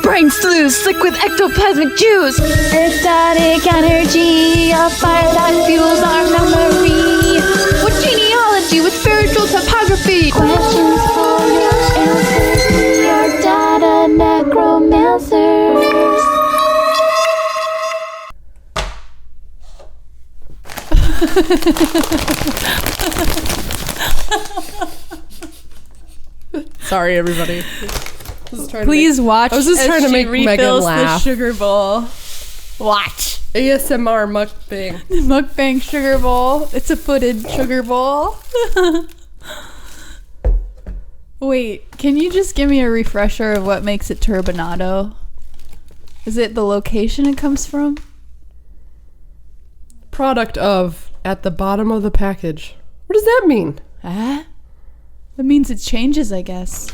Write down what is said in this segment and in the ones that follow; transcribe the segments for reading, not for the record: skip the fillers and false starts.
brain slews, slick with ectoplasmic juice. Ecstatic energy, a fire that fuels our memory. What genealogy with spiritual topography? Questions for your answers. We are data necromancers. Sorry, everybody. Please watch. I was just trying to make Megan laugh. The sugar bowl. Watch. ASMR mukbang. Mukbang sugar bowl. It's a footed sugar bowl. Wait, can you just give me a refresher of what makes it turbinado? Is it the location it comes from? Product of at the bottom of the package. What does that mean? That means it changes, I guess.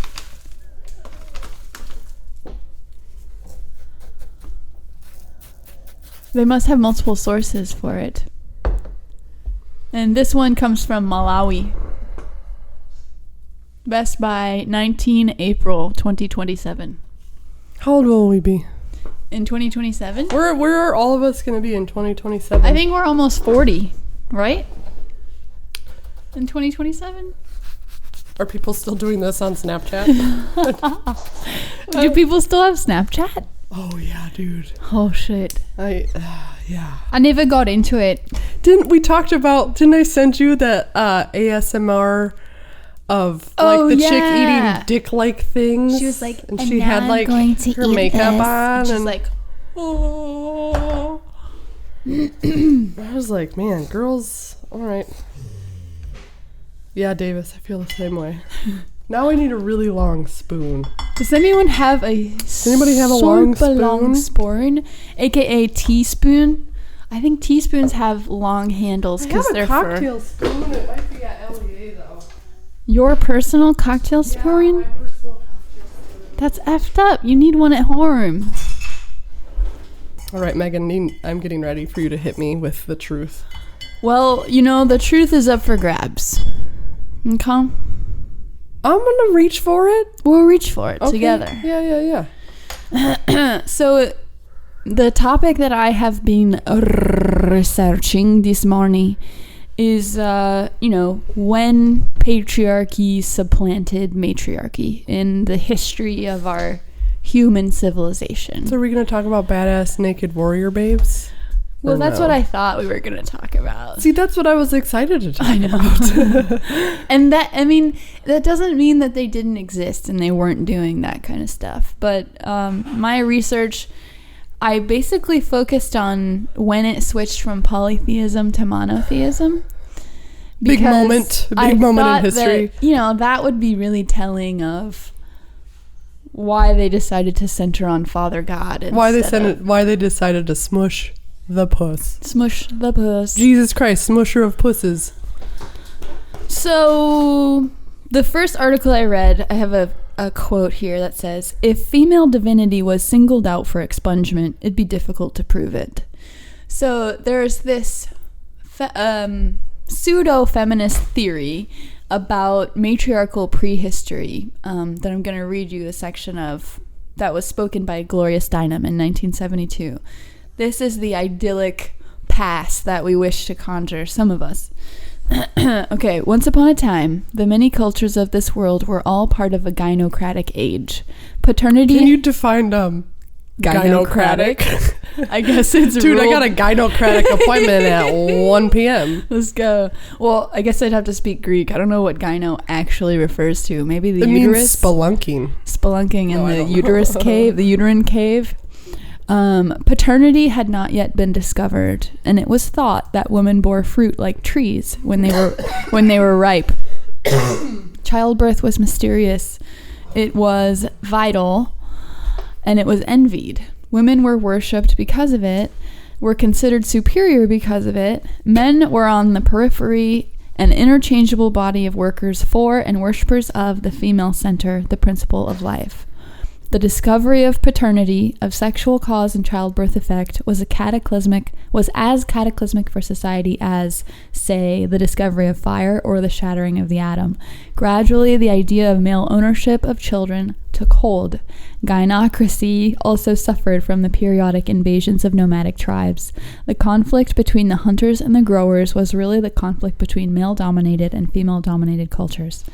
They must have multiple sources for it. And this one comes from Malawi. Best by 19 April 2027. How old will we be? In 2027? Where are all of us going to be in 2027? I think we're almost 40, right? In 2027? Are people still doing this on Snapchat? Do people still have Snapchat? Oh, yeah, dude. Oh, shit. Yeah. I never got into it. Didn't I send you that ASMR of the chick eating dick-like things? She was like, and she had like her makeup on, and like, oh. I was like, man, girls, all right. Yeah, Davis, I feel the same way. Now I need a really long spoon. Does anyone have Does anybody have a long spoon? AKA teaspoon? I think teaspoons have long handles because they're for... I have a cocktail spoon. It might be at LEA, though. Your personal cocktail spoon? Yeah, my personal cocktail spoon. That's effed up. You need one at home. All right, Megan, I'm getting ready for you to hit me with the truth. Well, the truth is up for grabs. Okay? I'm gonna reach for it. We'll reach for it together. Yeah. So, the topic that I have been researching this morning is, when patriarchy supplanted matriarchy in the history of our human civilization. So, are we gonna talk about badass naked warrior babes? Well, that's what I thought we were going to talk about. See, that's what I was excited to talk about. And that doesn't mean that they didn't exist and they weren't doing that kind of stuff. But my research, I basically focused on when it switched from polytheism to monotheism. Big moment in history. That would be really telling of why they decided to center on Father God. Why they decided to smush the puss. Smush the puss. Jesus Christ, smusher of pusses. So, the first article I read, I have a quote here that says, if female divinity was singled out for expungement, it'd be difficult to prove it. So, there's this pseudo-feminist theory about matriarchal prehistory that I'm going to read you a section of that was spoken by Gloria Steinem in 1972. This is the idyllic past that we wish to conjure, some of us. Okay, once upon a time, the many cultures of this world were all part of a gynocratic age. Paternity... Can you define gynocratic? I guess it's Dude, I got a gynocratic appointment at 1 p.m. Let's go. Well, I guess I'd have to speak Greek. I don't know what gyno actually refers to. Maybe the uterus? Means spelunking. Spelunking in the uterus cave, the uterine cave. Paternity had not yet been discovered, and it was thought that women bore fruit like trees when they were ripe. Childbirth was mysterious. It was vital, and it was envied. Women were worshipped because of it, were considered superior because of it. Men were on the periphery, an interchangeable body of workers for and worshippers of the female center, the principle of life. The discovery of paternity, of sexual cause and childbirth effect, was as cataclysmic for society as, say, the discovery of fire or the shattering of the atom. Gradually, the idea of male ownership of children took hold. Gynocracy also suffered from the periodic invasions of nomadic tribes. The conflict between the hunters and the growers was really the conflict between male-dominated and female-dominated cultures.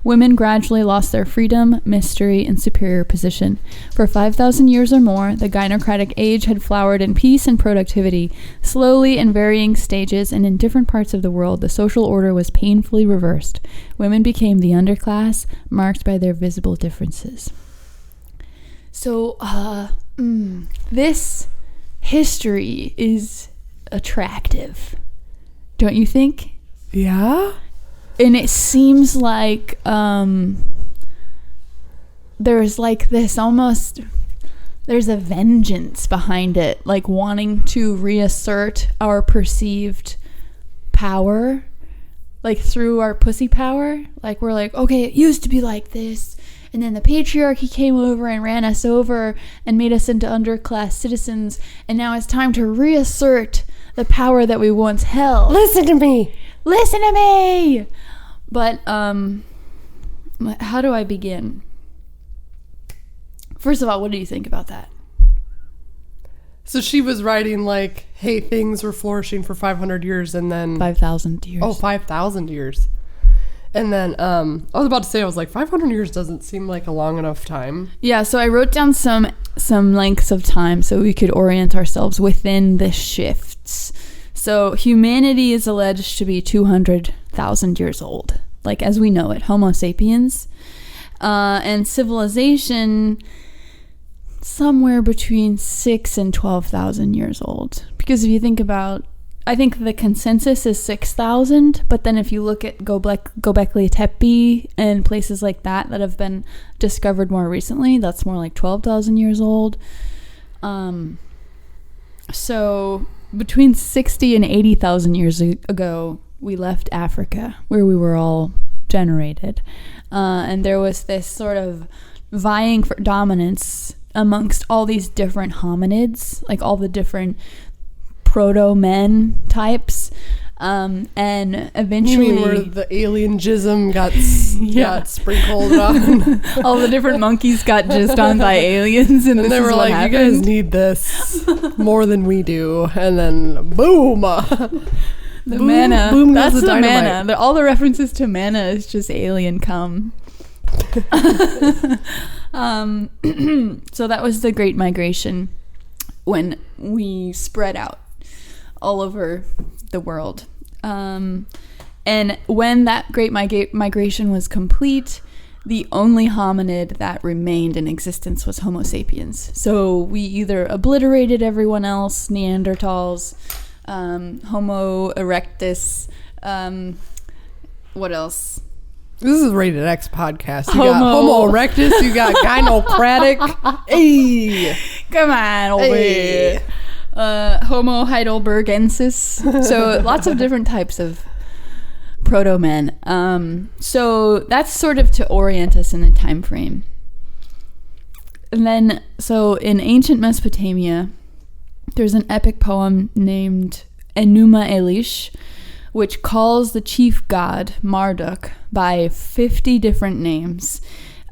Women gradually lost their freedom, mystery, and superior position. For 5,000 years or more, the gynocratic age had flowered in peace and productivity. Slowly, in varying stages and in different parts of the world, the social order was painfully reversed. Women became the underclass, marked by their visible differences. So, this history is attractive, don't you think? Yeah. And it seems like there's like this almost, there's a vengeance behind it, like wanting to reassert our perceived power, like through our pussy power. Like we're like, okay, it used to be like this, and then the patriarchy came over and ran us over and made us into underclass citizens, and now it's time to reassert the power that we once held. Listen to me. But how do I begin? First of all, what do you think about that? So she was writing like, hey, things were flourishing for 500 years and then 5,000 years. Oh, 5,000 years. And then I was about to say, I was like, 500 years doesn't seem like a long enough time. Yeah, so I wrote down some lengths of time so we could orient ourselves within the shifts. So humanity is alleged to be 200,000 years old, like as we know it, Homo sapiens. And civilization, somewhere between 6,000 and 12,000 years old. Because if you think about, I think the consensus is 6,000, but then if you look at Göbekli Tepe and places like that have been discovered more recently, that's more like 12,000 years old. So between 60 and 80,000 years ago, we left Africa, where we were all generated. And there was this sort of vying for dominance amongst all these different hominids, like all the different proto-men types. And eventually... You mean where the alien jism got sprinkled on? All the different monkeys got jizzed on by aliens, and they were like, happened. You guys need this more than we do. And then, boom! The mana. Boom, that's the mana. All the references to mana is just alien cum. So that was the Great Migration, when we spread out all over the world. And when that Great Migration was complete, the only hominid that remained in existence was Homo sapiens. So we either obliterated everyone else, Neanderthals, Homo erectus, what else? This is a Rated X podcast. You got Homo erectus, you got gynocratic. Hey, come on over here. Homo heidelbergensis. So lots of different types of proto-men. So that's sort of to orient us in the time frame. And then, so in ancient Mesopotamia, there's an epic poem named Enuma Elish, which calls the chief god, Marduk, by 50 different names.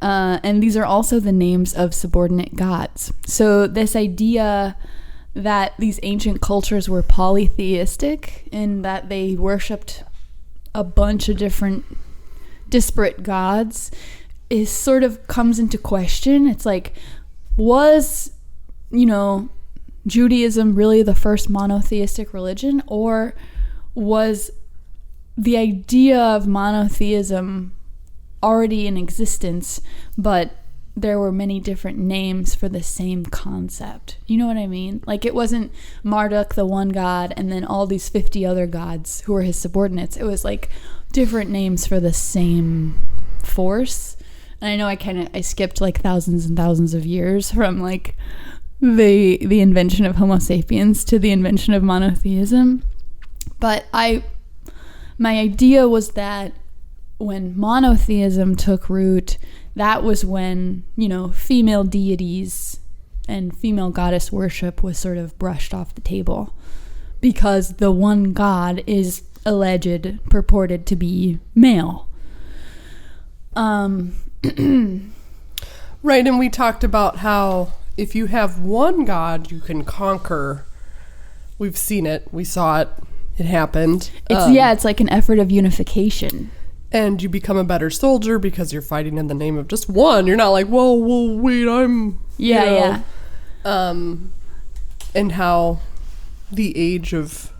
And these are also the names of subordinate gods. So this idea that these ancient cultures were polytheistic and that they worshipped a bunch of different disparate gods is sort of comes into question. It's like, was, Judaism really the first monotheistic religion, or was the idea of monotheism already in existence, but there were many different names for the same concept? You know what I mean? Like, it wasn't Marduk, the one god, and then all these 50 other gods who were his subordinates. It was like different names for the same force. And I know I skipped like thousands and thousands of years from like the invention of Homo sapiens to the invention of monotheism. But my idea was that when monotheism took root, that was when, female deities and female goddess worship was sort of brushed off the table, because the one god is purported to be male. Right, and we talked about how if you have one God, you can conquer. We've seen it. We saw it. It happened. It's like an effort of unification. And you become a better soldier because you're fighting in the name of just one. You're not like, well, wait, I'm... Yeah. And how the age of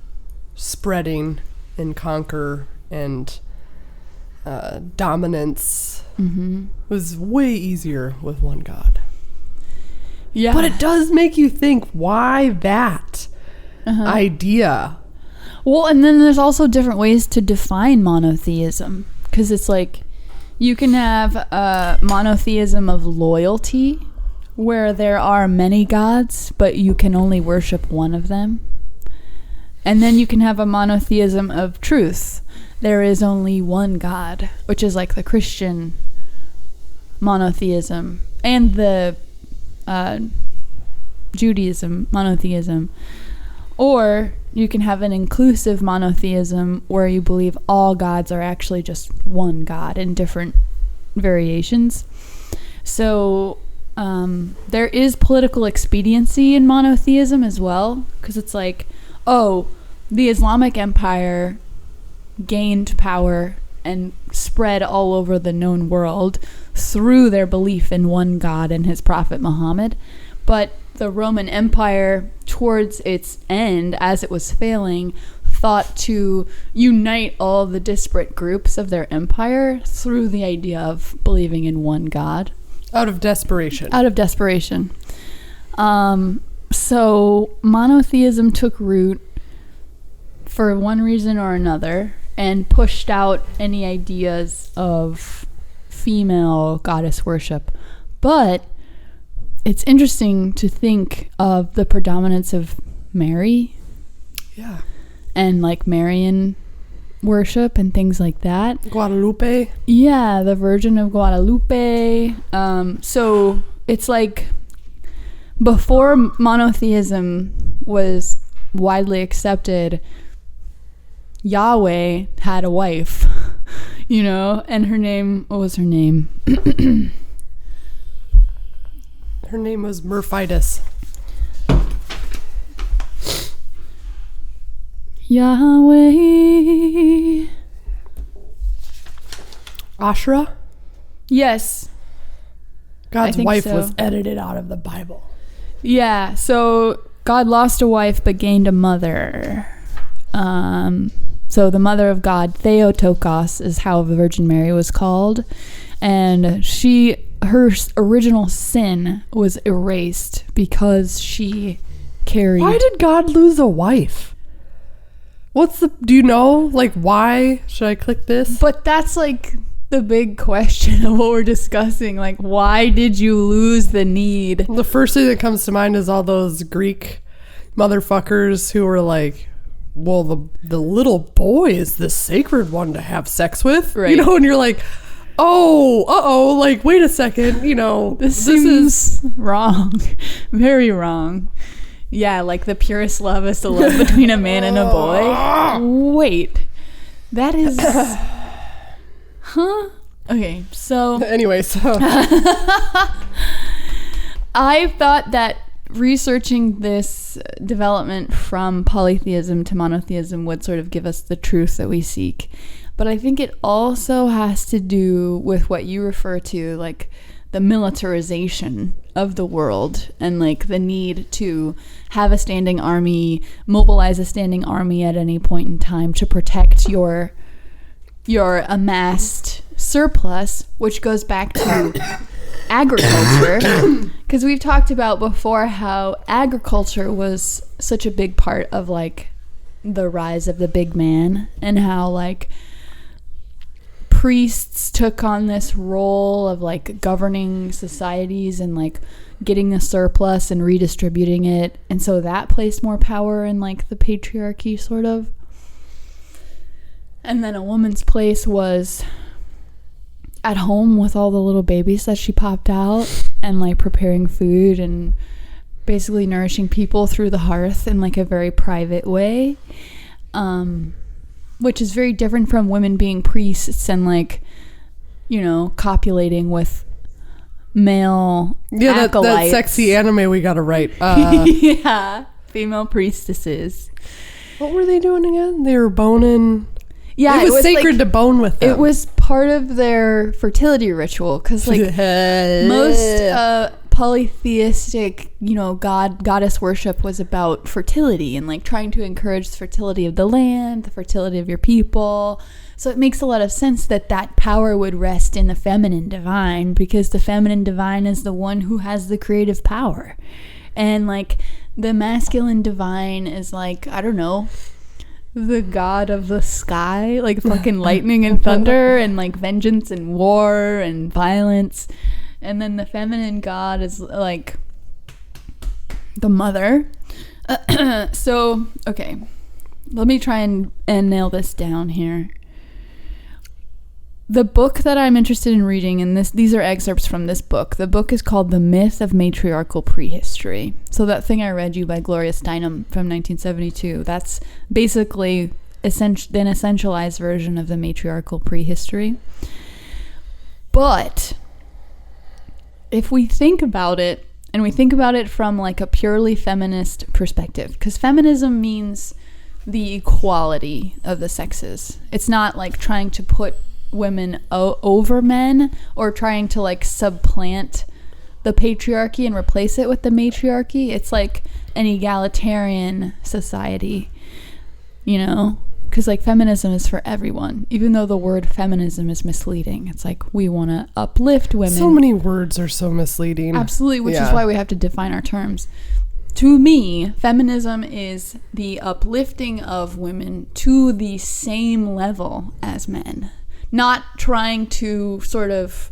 spreading and conquer and dominance was way easier with one God. Yeah. But it does make you think, why that idea? Well, and then there's also different ways to define monotheism. Because it's like, you can have a monotheism of loyalty, where there are many gods, but you can only worship one of them. And then you can have a monotheism of truth. There is only one God, which is like the Christian monotheism and the Judaism monotheism. Or you can have an inclusive monotheism where you believe all gods are actually just one God in different variations. So there is political expediency in monotheism as well, because it's like, oh, the Islamic Empire gained power and spread all over the known world through their belief in one God and his prophet Muhammad. But the Roman Empire, towards its end, as it was failing, thought to unite all the disparate groups of their empire through the idea of believing in one God. Out of desperation. So monotheism took root for one reason or another and pushed out any ideas of female goddess worship. But it's interesting to think of the predominance of Mary. Yeah. And like Marian worship and things like that. Guadalupe. Yeah, the Virgin of Guadalupe. So it's like before monotheism was widely accepted, Yahweh had a wife, and her name, what was her name? Her name was Myrphitis. Yahweh. Ashra? Yes. God's wife was edited out of the Bible. Yeah, so God lost a wife but gained a mother. So the mother of God, Theotokos, is how the Virgin Mary was called. And her original sin was erased because she carried... Why did God lose a wife? Do you know, why? Should I click this? But that's, the big question of what we're discussing. Why did you lose the need? The first thing that comes to mind is all those Greek motherfuckers who were like, well, the little boy is the sacred one to have sex with. Right. And you're like, wait a second, This is wrong. Very wrong. Yeah, the purest love is the love between a man and a boy. Wait. That is... Huh? Okay, so... Anyway, I thought that researching this development from polytheism to monotheism would sort of give us the truth that we seek. But I think it also has to do with what you refer to, the militarization of the world and, the need to have a standing army, mobilize a standing army at any point in time to protect your amassed surplus, which goes back to agriculture, because we've talked about before how agriculture was such a big part of the rise of the big man, and how priests took on this role of governing societies and getting the surplus and redistributing it, and so that placed more power in the patriarchy sort of. And then a woman's place was at home with all the little babies that she popped out and preparing food and basically nourishing people through the hearth in a very private way, which is very different from women being priests and copulating with male that sexy anime we gotta write. Yeah, female priestesses. What were they doing again? They were boning. Yeah, it was sacred to bone with them. It was part of their fertility ritual because like most polytheistic, goddess worship was about fertility and like trying to encourage the fertility of the land, the fertility of your people. So it makes a lot of sense that power would rest in the feminine divine, because the feminine divine is the one who has the creative power. And like the masculine divine is like, I don't know, the god of the sky, like fucking lightning and thunder and like vengeance and war and violence. And then the feminine god is like the mother. So, okay. Let me try and nail this down here. The book that I'm interested in reading, and these are excerpts from this book. The book is called The Myth of Matriarchal Prehistory. So that thing I read you by Gloria Steinem from 1972, that's basically an essentialized version of the matriarchal prehistory. But if we think about it, and we think about it from like a purely feminist perspective, because feminism means the equality of the sexes. It's not like trying to put women over men or trying to like supplant the patriarchy and replace it with the matriarchy. It's like an egalitarian society, because like feminism is for everyone, even though the word feminism is misleading. It's like we want to uplift women. So many words are so misleading. Absolutely, which is why we have to define our terms. To me, feminism is the uplifting of women to the same level as men. Not trying to sort of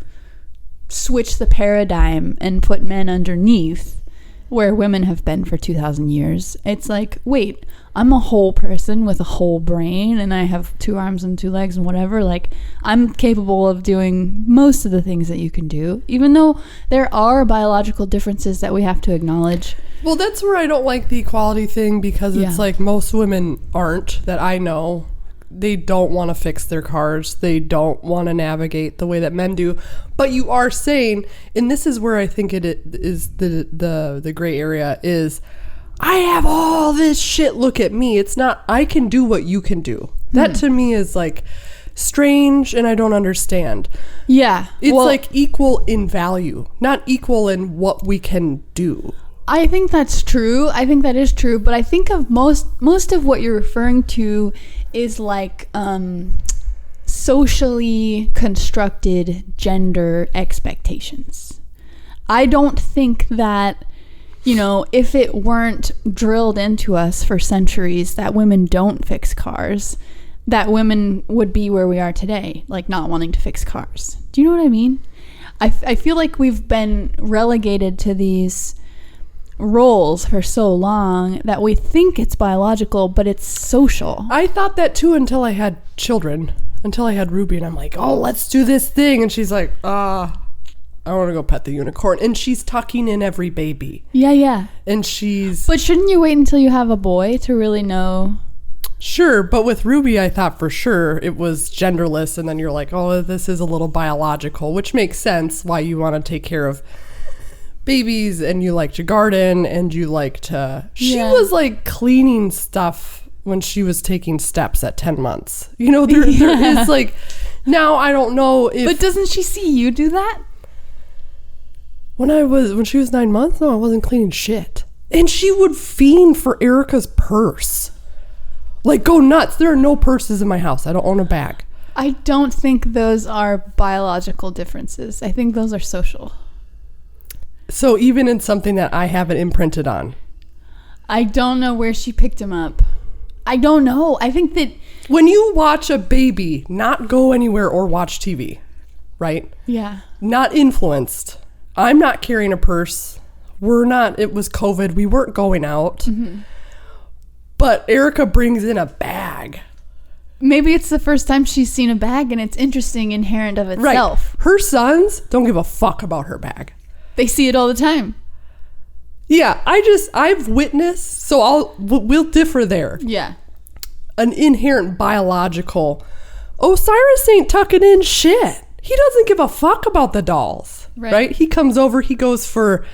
switch the paradigm and put men underneath where women have been for 2,000 years. It's like, wait, I'm a whole person with a whole brain and I have 2 arms and 2 legs and whatever. Like, I'm capable of doing most of the things that you can do, even though there are biological differences that we have to acknowledge. Well, that's where I don't like the equality thing, because it's like most women aren't, that I know. They don't want to fix their cars. They don't want to navigate the way that men do. But you are saying, and this is where I think it is the gray area, is I have all this shit, look at me. It's not, I can do what you can do. That to me is like strange, and I don't understand. Yeah. It's like equal in value, not equal in what we can do. I think that's true. I think that is true. But I think of most of what you're referring to is like socially constructed gender expectations. I don't think that, if it weren't drilled into us for centuries that women don't fix cars, that women would be where we are today, like not wanting to fix cars. Do you know what I mean? I feel like we've been relegated to these roles for so long that we think it's biological, but it's social. I thought that too until I had children, until I had Ruby, and I'm like, oh, let's do this thing. And she's like, I want to go pet the unicorn. And she's tucking in every baby. Yeah. And she's... But shouldn't you wait until you have a boy to really know? Sure, but with Ruby, I thought for sure it was genderless. And then you're like, oh, this is a little biological, which makes sense why you want to take care of babies, and you like to garden, and you like to... She was like cleaning stuff when she was taking steps at 10 months. There is like... Now, I don't know if... But doesn't she see you do that? When she was 9 months? No, I wasn't cleaning shit. And she would fiend for Erica's purse. Like, go nuts. There are no purses in my house. I don't own a bag. I don't think those are biological differences. I think those are social. So even in something that I haven't imprinted on. I don't know where she picked him up. I don't know. I think that... When you watch a baby not go anywhere or watch TV, right? Yeah. Not influenced. I'm not carrying a purse. It was COVID. We weren't going out. Mm-hmm. But Erica brings in a bag. Maybe it's the first time she's seen a bag and it's interesting inherent of itself. Right. Her sons don't give a fuck about her bag. They see it all the time. Yeah, I've witnessed, so we'll differ there. Yeah. An inherent biological, Cyrus ain't tucking in shit. He doesn't give a fuck about the dolls. right? He comes over, he goes for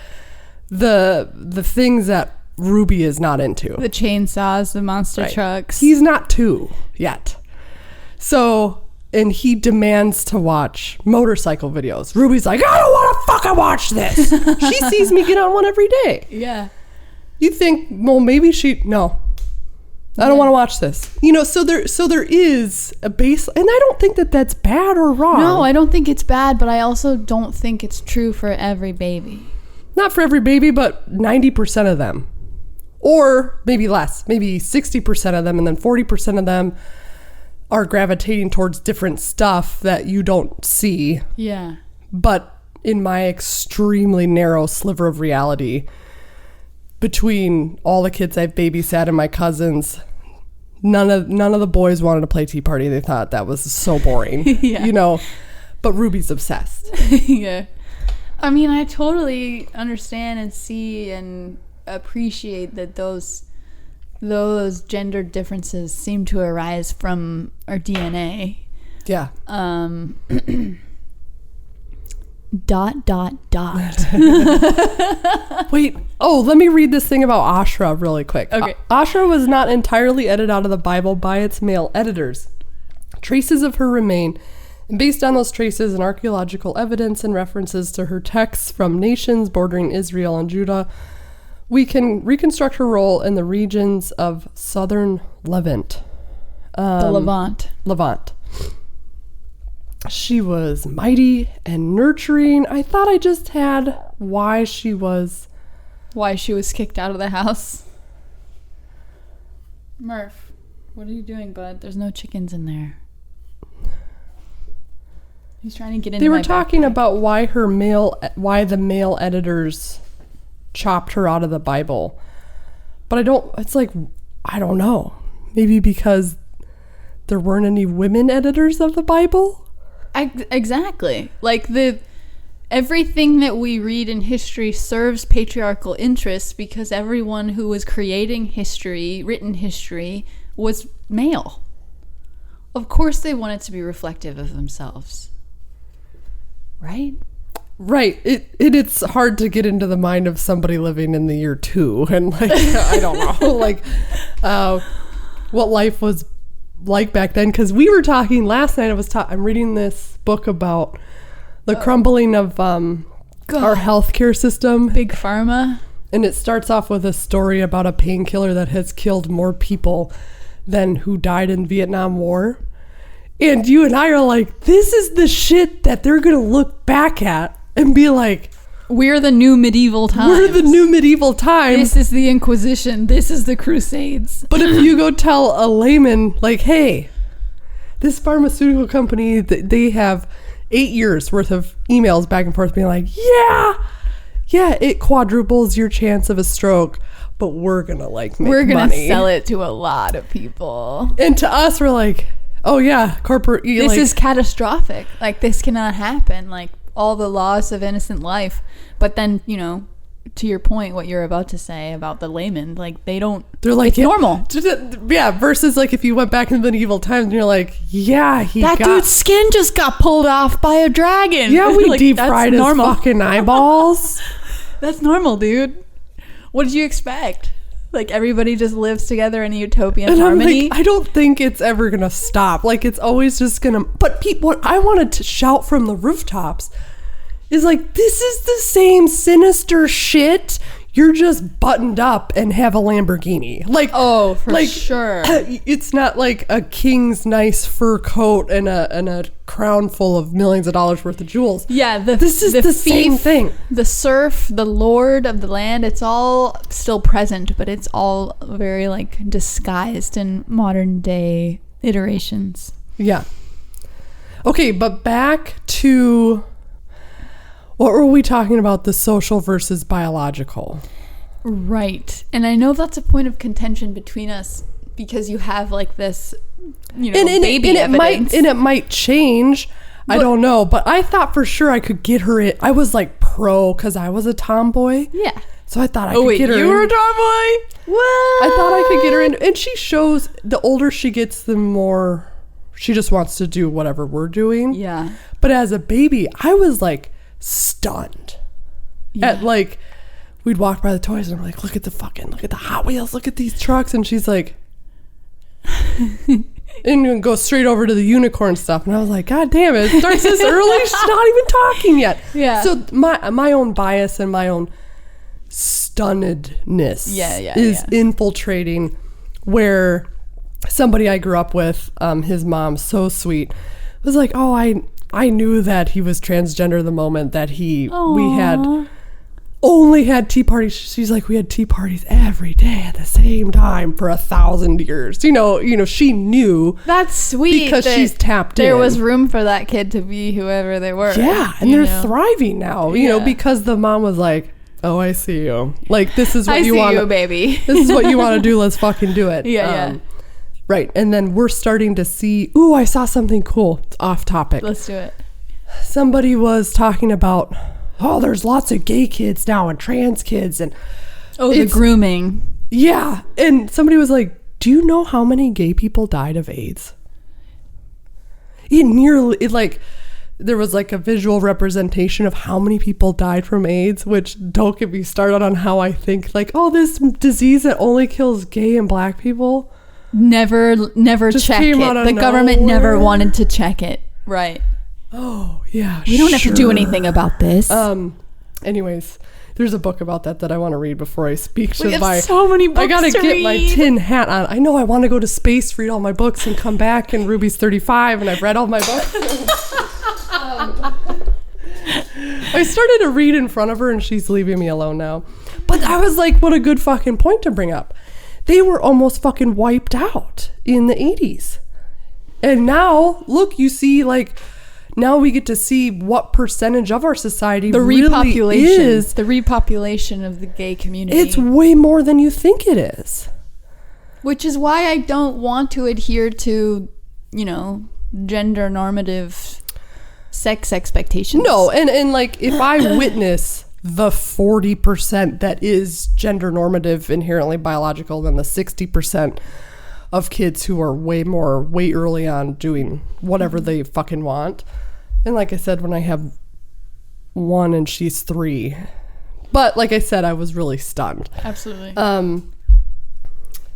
the things that Ruby is not into. The chainsaws, the monster trucks. He's not 2 yet. So, and he demands to watch motorcycle videos. Ruby's like, I don't want to fucking watch this. She sees me get on one every day. Yeah. You think, well, maybe no. I don't want to watch this. So there is a base, and I don't think that that's bad or wrong. No, I don't think it's bad, but I also don't think it's true for every baby. Not for every baby, but 90% of them. Or maybe less, maybe 60% of them, and then 40% of them are gravitating towards different stuff that you don't see. Yeah. But in my extremely narrow sliver of reality, between all the kids I've babysat and my cousins, none of the boys wanted to play Tea Party. They thought that was so boring. Yeah. But Ruby's obsessed. Yeah. I mean, I totally understand and see and appreciate that those gender differences seem to arise from our DNA. Yeah. Dot. Wait. Oh, let me read this thing about Ashra really quick. Okay. Ashra was not entirely edited out of the Bible by its male editors. Traces of her remain, and based on those traces and archaeological evidence and references to her texts from nations bordering Israel and Judah, we can reconstruct her role in the regions of southern Levant. The Levant. Levant. She was mighty and nurturing. I thought I just had why she was kicked out of the house. Murph, what are you doing, bud? There's no chickens in there. He's trying to get in. They were talking about why the male editors chopped her out of the Bible. But I don't know. Maybe because there weren't any women editors of the Bible? Exactly. Like everything that we read in history serves patriarchal interests because everyone who was creating history, written history, was male. Of course they want it to be reflective of themselves. Right? Right. It's hard to get into the mind of somebody living in the year 2 and I don't know, what life was like back then, because we were talking last night. I'm reading this book about the crumbling of our healthcare system, big pharma, and it starts off with a story about a painkiller that has killed more people than who died in Vietnam War. And you and I are like, this is the shit that they're gonna look back at and be like, we're the new medieval times. This is the Inquisition. This is the Crusades. But if you go tell a layman, like, hey, this pharmaceutical company, they have 8 years worth of emails back and forth being like, yeah, it quadruples your chance of a stroke, but we're gonna make money. Sell it to a lot of people. And to us, we're like, oh yeah, corporate. This is catastrophic. Like, this cannot happen. Like, all the loss of innocent life. But then, to your point, what you're about to say about the layman, like, they're like, it's normal. Yeah, versus like if you went back in the medieval times and you're like, yeah, dude's skin just got pulled off by a dragon. Yeah, we deep fried his fucking eyeballs. That's normal, dude. What did you expect? Like, everybody just lives together in a utopian harmony. I don't think it's ever gonna stop. Like, it's always just gonna. But what I wanted to shout from the rooftops is like, this is the same sinister shit. You're just buttoned up and have a Lamborghini. Like, oh, for sure. It's not like a king's nice fur coat and a crown full of millions of dollars worth of jewels. Yeah, this is the same thing. The serf, the lord of the land, it's all still present, but it's all very like disguised in modern day iterations. Yeah. Okay, but back to what were we talking about? The social versus biological. Right. And I know that's a point of contention between us because you have like this, baby evidence. It might change. But I don't know. But I thought for sure I could get her in. I was like pro because I was a tomboy. Yeah. So I thought I could get her in. You were a tomboy? What? I thought I could get her in. And she shows, the older she gets, the more she just wants to do whatever we're doing. Yeah. But as a baby, I was like stunned. At like, we'd walk by the toys and I'm like, look at the Hot Wheels, look at these trucks. And she's like, and go straight over to the unicorn stuff. And I was like, God damn it starts this early. She's not even talking yet. Yeah. So my own bias and my own stunnedness is infiltrating where somebody I grew up with, his mom, so sweet, was like, oh, I knew that he was transgender the moment that we had only had tea parties. She's like, we had tea parties every day at the same time for 1,000 years. You know, she knew. That's sweet. Because she's tapped in. There was room for that kid to be whoever they were. Yeah, and they're thriving now, you know, because the mom was like, oh, I see you. Like, this is what you want. I see you, baby. This is what you want to do. Let's fucking do it. Yeah. Right. And then we're starting to see, ooh, I saw something cool. It's off topic. Let's do it. Somebody was talking about, oh, there's lots of gay kids now and trans kids. And the grooming. Yeah. And somebody was like, do you know how many gay people died of AIDS? There was like a visual representation of how many people died from AIDS, which don't get me started on how I think like, oh, this disease that only kills gay and black people. Never check it. The government never wanted to check it. Right. Oh, yeah. We don't have to do anything about this. Anyways, there's a book about that I want to read before I speak. We have so many books. I gotta get my tin hat on. I know I want to go to space, read all my books, and come back. And Ruby's 35, and I've read all my books. I started to read in front of her, and she's leaving me alone now. But I was like, what a good fucking point to bring up. They were almost fucking wiped out in the 80s. And now, look, you see, like, now we get to see what percentage of our society really is. The repopulation of the gay community. It's way more than you think it is. Which is why I don't want to adhere to, gender normative sex expectations. No, and like, if I witness the 40% that is gender normative, inherently biological, than the 60% of kids who are way early on doing whatever they fucking want. And like I said, when I have one and she's 3, but like I said, I was really stunned. Absolutely.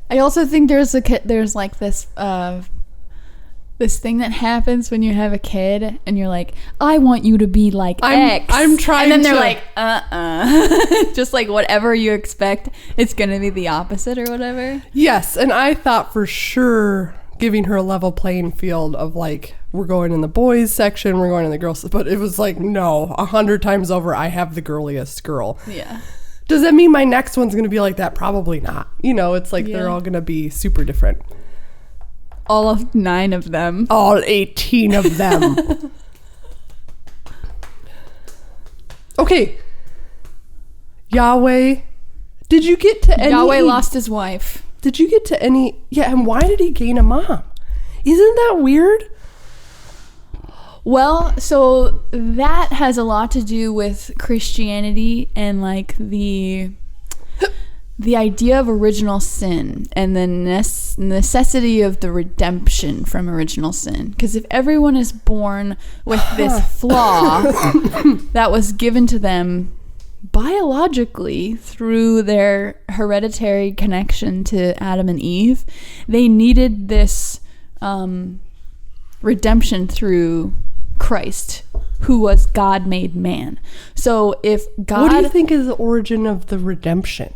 I also think there's like this this thing that happens when you have a kid and you're like, I want you to be like X. I'm trying. And then they're like, just like whatever you expect, it's going to be the opposite or whatever. Yes. And I thought for sure giving her a level playing field of like, we're going in the boys section, we're going in the girls. But it was like, no, 100 times over, I have the girliest girl. Yeah. Does that mean my next one's going to be like that? Probably not. It's like they're all going to be super different. All 9 of them. All 18 of them. Okay. Yahweh. Did you get to any... Yahweh lost his wife. Did you get to any... Yeah, and why did he gain a mom? Isn't that weird? Well, so that has a lot to do with Christianity and like the idea of original sin and the necessity of the redemption from original sin. Because if everyone is born with this flaw that was given to them biologically through their hereditary connection to Adam and Eve, they needed this redemption through Christ, who was God made man. So if God... What do you think is the origin of the redemption?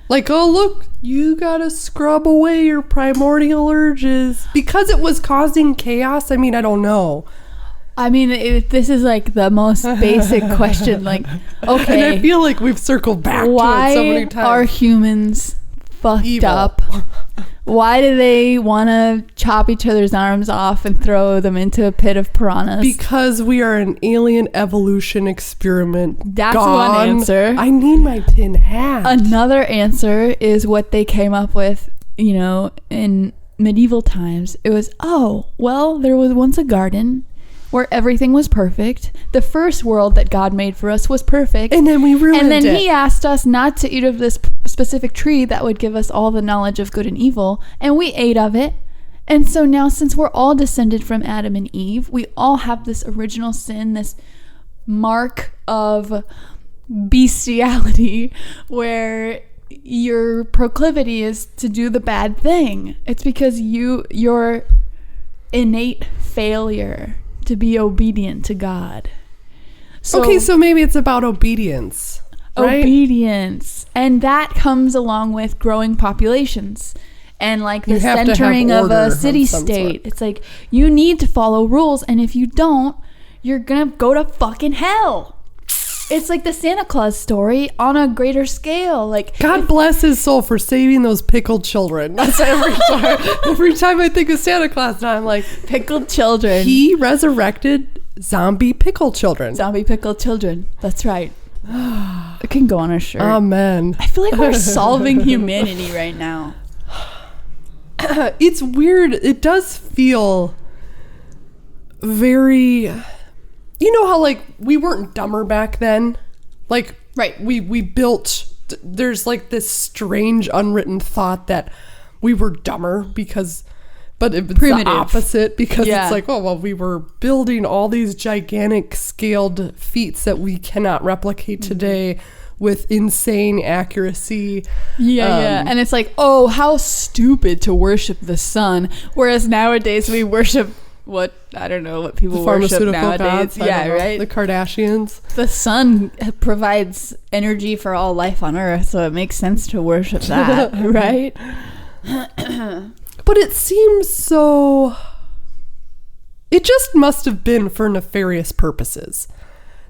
Like, oh, look, you gotta scrub away your primordial urges. Because it was causing chaos? I mean, I don't know. I mean, this is like the most basic question. Like, okay. And I feel like we've circled back to it so many times. Why are humans fucked evil up? Why do they want to chop each other's arms off and throw them into a pit of piranhas? Because we are an alien evolution experiment. That's one answer. I need my tin hat. Another answer is what they came up with, in medieval times. It was, there was once a garden where everything was perfect. The first world that God made for us was perfect. And then we ruined it. And then he asked us not to eat of this specific tree that would give us all the knowledge of good and evil. And we ate of it. And so now, since we're all descended from Adam and Eve, we all have this original sin, this mark of bestiality where your proclivity is to do the bad thing. It's because your innate failure to be obedient to God. So maybe it's about obedience, right? Obedience. And that comes along with growing populations and like the centering of a city-state. It's like you need to follow rules, and if you don't, you're gonna go to fucking hell. It's like the Santa Claus story on a greater scale. Like, God bless his soul for saving those pickled children. That's every time I think of Santa Claus now, I'm like, pickled children. He resurrected zombie pickled children. Zombie pickled children. That's right. It can go on a shirt. Amen. I feel like we're solving humanity right now. It's weird. It does feel very... You know how, like, we weren't dumber back then? Like, right. We built... There's, like, this strange unwritten thought that we were dumber because... But it's primitive. The opposite, because it's like, oh, well, we were building all these gigantic scaled feats that we cannot replicate today with insane accuracy. Yeah. And it's like, oh, how stupid to worship the sun. Whereas nowadays we worship... What I don't know what people worship nowadays. Gods, right? The Kardashians. The sun provides energy for all life on Earth, so it makes sense to worship that, right? But it seems so... It just must have been for nefarious purposes.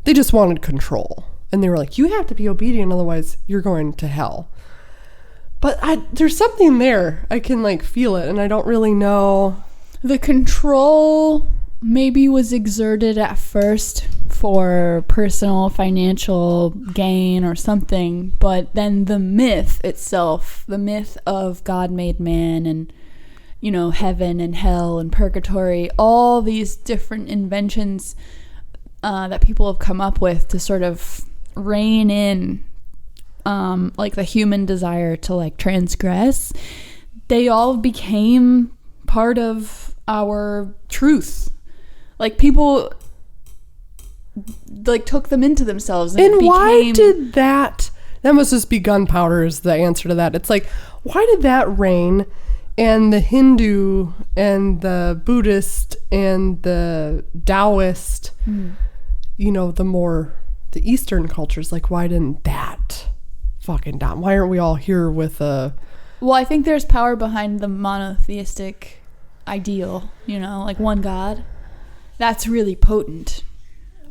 They just wanted control. And they were like, you have to be obedient, otherwise you're going to hell. But there's something there. I can, like, feel it, and I don't really know... The control maybe was exerted at first for personal financial gain or something, but then the myth itself, the myth of God made man and, you know, heaven and hell and purgatory, all these different inventions that people have come up with to sort of rein in like the human desire to like transgress, they all became part of our truth. Like people like took them into themselves, and why did that must just be gunpowder is the answer to that. It's like, why did that reign, and the Hindu and the Buddhist and the Taoist, you know, the Eastern cultures, like, why didn't that fucking down? Why aren't we all here with a... Well, I think there's power behind the monotheistic ideal, you know, like one God. That's really potent.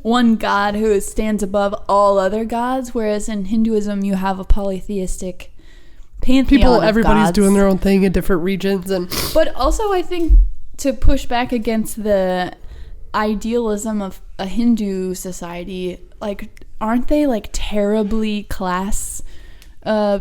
One God who stands above all other gods, whereas in Hinduism you have a polytheistic pantheon. Everybody's gods. Doing their own thing in different regions, and but also I think to push back against the idealism of a Hindu society, like, aren't they like terribly class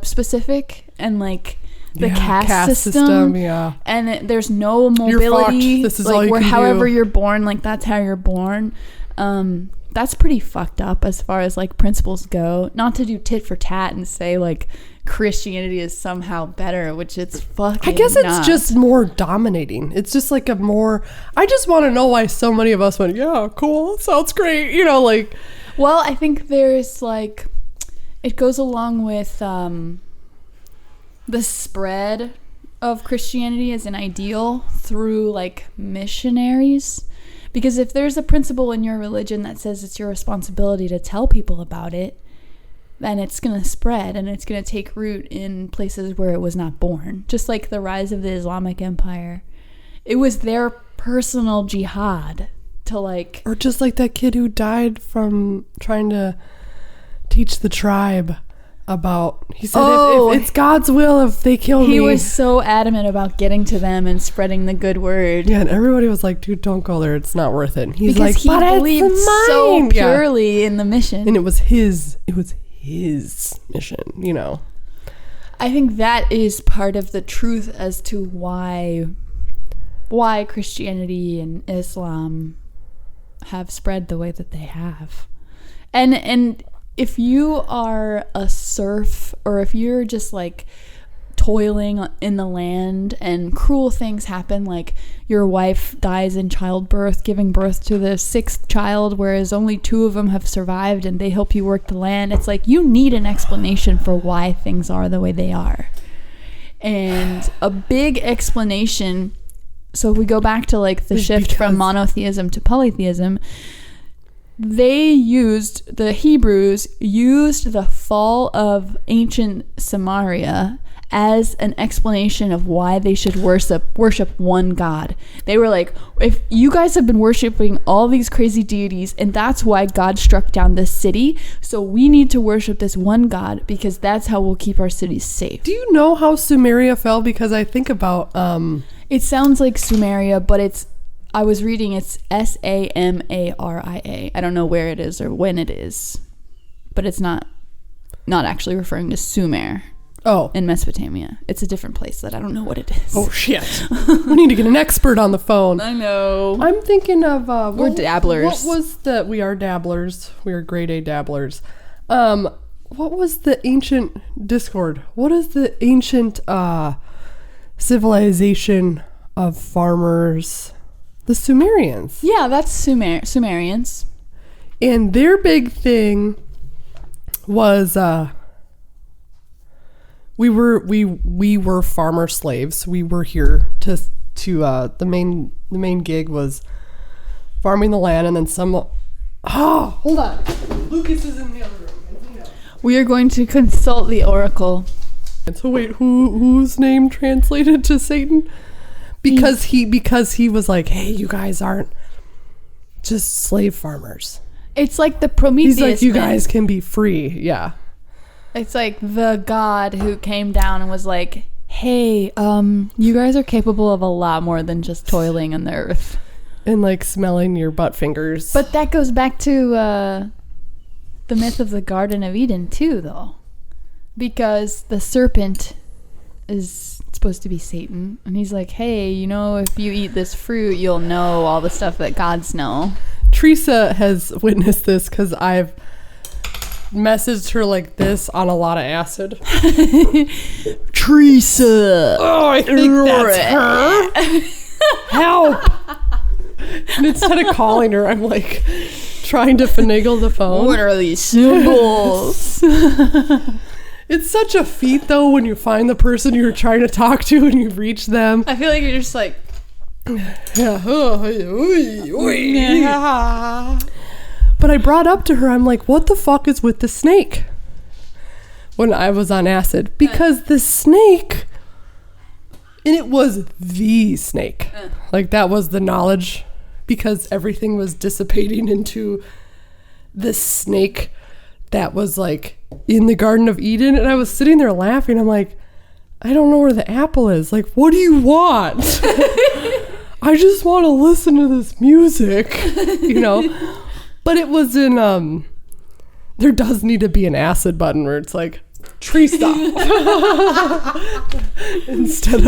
specific and like the caste system, and there's no mobility. This is like, all you can however do. You're born, like that's how you're born. That's pretty fucked up as far as like principles go. Not to do tit for tat and say like Christianity is somehow better, which it's fucking. I guess it's not. just more dominating. It's just like a more. I just want to know why so many of us went, yeah, cool, sounds great, you know, like. Well, I think there's like, it goes along with the spread of Christianity as an ideal through like missionaries, because if there's a principle in your religion that says it's your responsibility to tell people about it, then it's going to spread and it's going to take root in places where it was not born. Just like the rise of the Islamic Empire, it was their personal jihad to like... Or just like that kid who died from trying to teach the tribe about... He said, if it's God's will if they kill me. He was so adamant about getting to them and spreading the good word. Yeah, and everybody was like, dude, don't go there. It's not worth it. And he's because like, he believed so purely in the mission. And it was his mission, you know. I think that is part of the truth as to why Christianity and Islam have spread the way that they have. And if you are a serf, or if you're just like toiling in the land and cruel things happen, like your wife dies in childbirth, giving birth to the 6th child, whereas only 2 of them have survived and they help you work the land. It's like you need an explanation for why things are the way they are. And a big explanation, so if we go back to like the shift from monotheism to polytheism, the Hebrews used the fall of ancient Samaria as an explanation of why they should worship one God. They were like, if you guys have been worshiping all these crazy deities, and that's why God struck down this city, so we need to worship this one God because that's how we'll keep our cities safe. Do you know how Sumeria fell? Because I think about it sounds like Sumeria, but I was reading it's Samaria. I don't know where it is or when it is, but it's not actually referring to Sumer. Oh. In Mesopotamia. It's a different place that I don't know what it is. Oh, shit. We need to get an expert on the phone. I know. I'm thinking of... we're dabblers. We are dabblers. We are grade A dabblers. What was the ancient Discord? What is the ancient civilization of farmers? The Sumerians. Yeah, that's Sumerians. And their big thing was... We were farmer slaves. We were here to the main gig was farming the land, and then hold on. Lucas is in the other room. We are going to consult the oracle. And so wait, whose name translated to Satan? Because he was like, hey, you guys aren't just slave farmers. It's like the Prometheus. He's like, you guys can be free. Yeah. It's like the God who came down and was like, hey, you guys are capable of a lot more than just toiling on the earth. And like smelling your butt fingers. But that goes back to the myth of the Garden of Eden too, though. Because the serpent is supposed to be Satan. And he's like, hey, if you eat this fruit, you'll know all the stuff that gods know. Teresa has witnessed this because I've messaged her like this on a lot of acid. Teresa. Oh, I think that's her. Help. And instead of calling her, I'm like trying to finagle the phone. What are these symbols? It's such a feat though when you find the person you're trying to talk to and you reach them. I feel like you're just like, yeah. But I brought up to her, I'm like, what the fuck is with the snake? When I was on acid. Because the snake, and it was the snake. Like, that was the knowledge. Because everything was dissipating into this snake that was, like, in the Garden of Eden. And I was sitting there laughing. I'm like, I don't know where the apple is. Like, what do you want? I just want to listen to this music, But it was in, there does need to be an acid button where it's like, tree stop. instead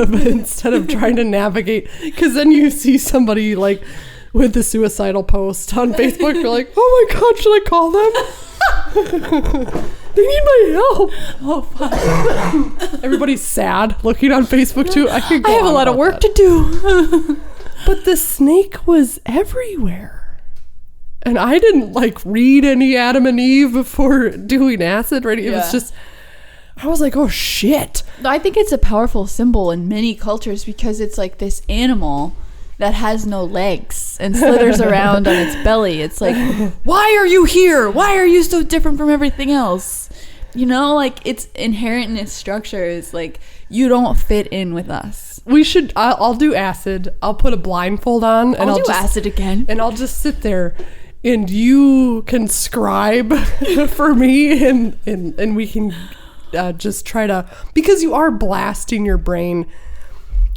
of trying to navigate. Because then you see somebody like with the suicidal post on Facebook. You're like, oh my God, should I call them? They need my help. Oh, fuck. Everybody's sad looking on Facebook too. I have a lot of work to do. But the snake was everywhere. And I didn't read any Adam and Eve before doing acid, right? It was just, I was like, oh shit. I think it's a powerful symbol in many cultures because it's like this animal that has no legs and slithers around on its belly. It's like, why are you here? Why are you so different from everything else? It's inherent in its structure. It's like, you don't fit in with us. We should, I'll do acid. I'll put a blindfold on. And I'll do acid again. And I'll just sit there. And you can scribe for me, and we can just try to, because you are blasting your brain